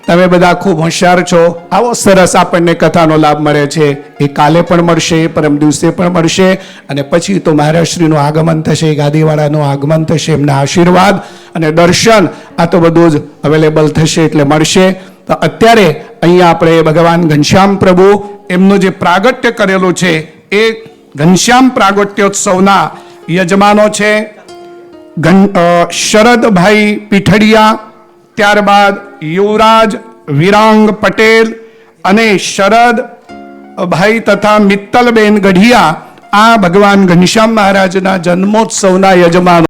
તમે બધા ખૂબ હોશિયાર છો. આવો સરસ આપણને કથાનો લાભ મળે છે. એ કાલે પણ મળશે, પરમ દિવસે પણ મળશે, અને પછી તો મહારાજશ્રીનું આગમન થશે, ગાદીવાળાનું આગમન થશે, એમના આશીર્વાદ અને દર્શન આ તો બધું જ અવેલેબલ થશે એટલે મળશે. તો અત્યારે અહીંયા આપણે ભગવાન ઘનશ્યામ પ્રભુ એમનું જે પ્રાગટ્ય કરેલું છે એ ઘનશ્યામ પ્રાગટ્યોત્સવના યજમાનો છે શરદભાઈ પીઠડિયા, ત્યારબાદ યુવરાજ વિરાંગ પટેલ અને શરદભાઈ તથા મિત્તલબેન ગઢિયા આ ભગવાન ઘનશ્યામ મહારાજના જન્મોત્સવના યજમાનો.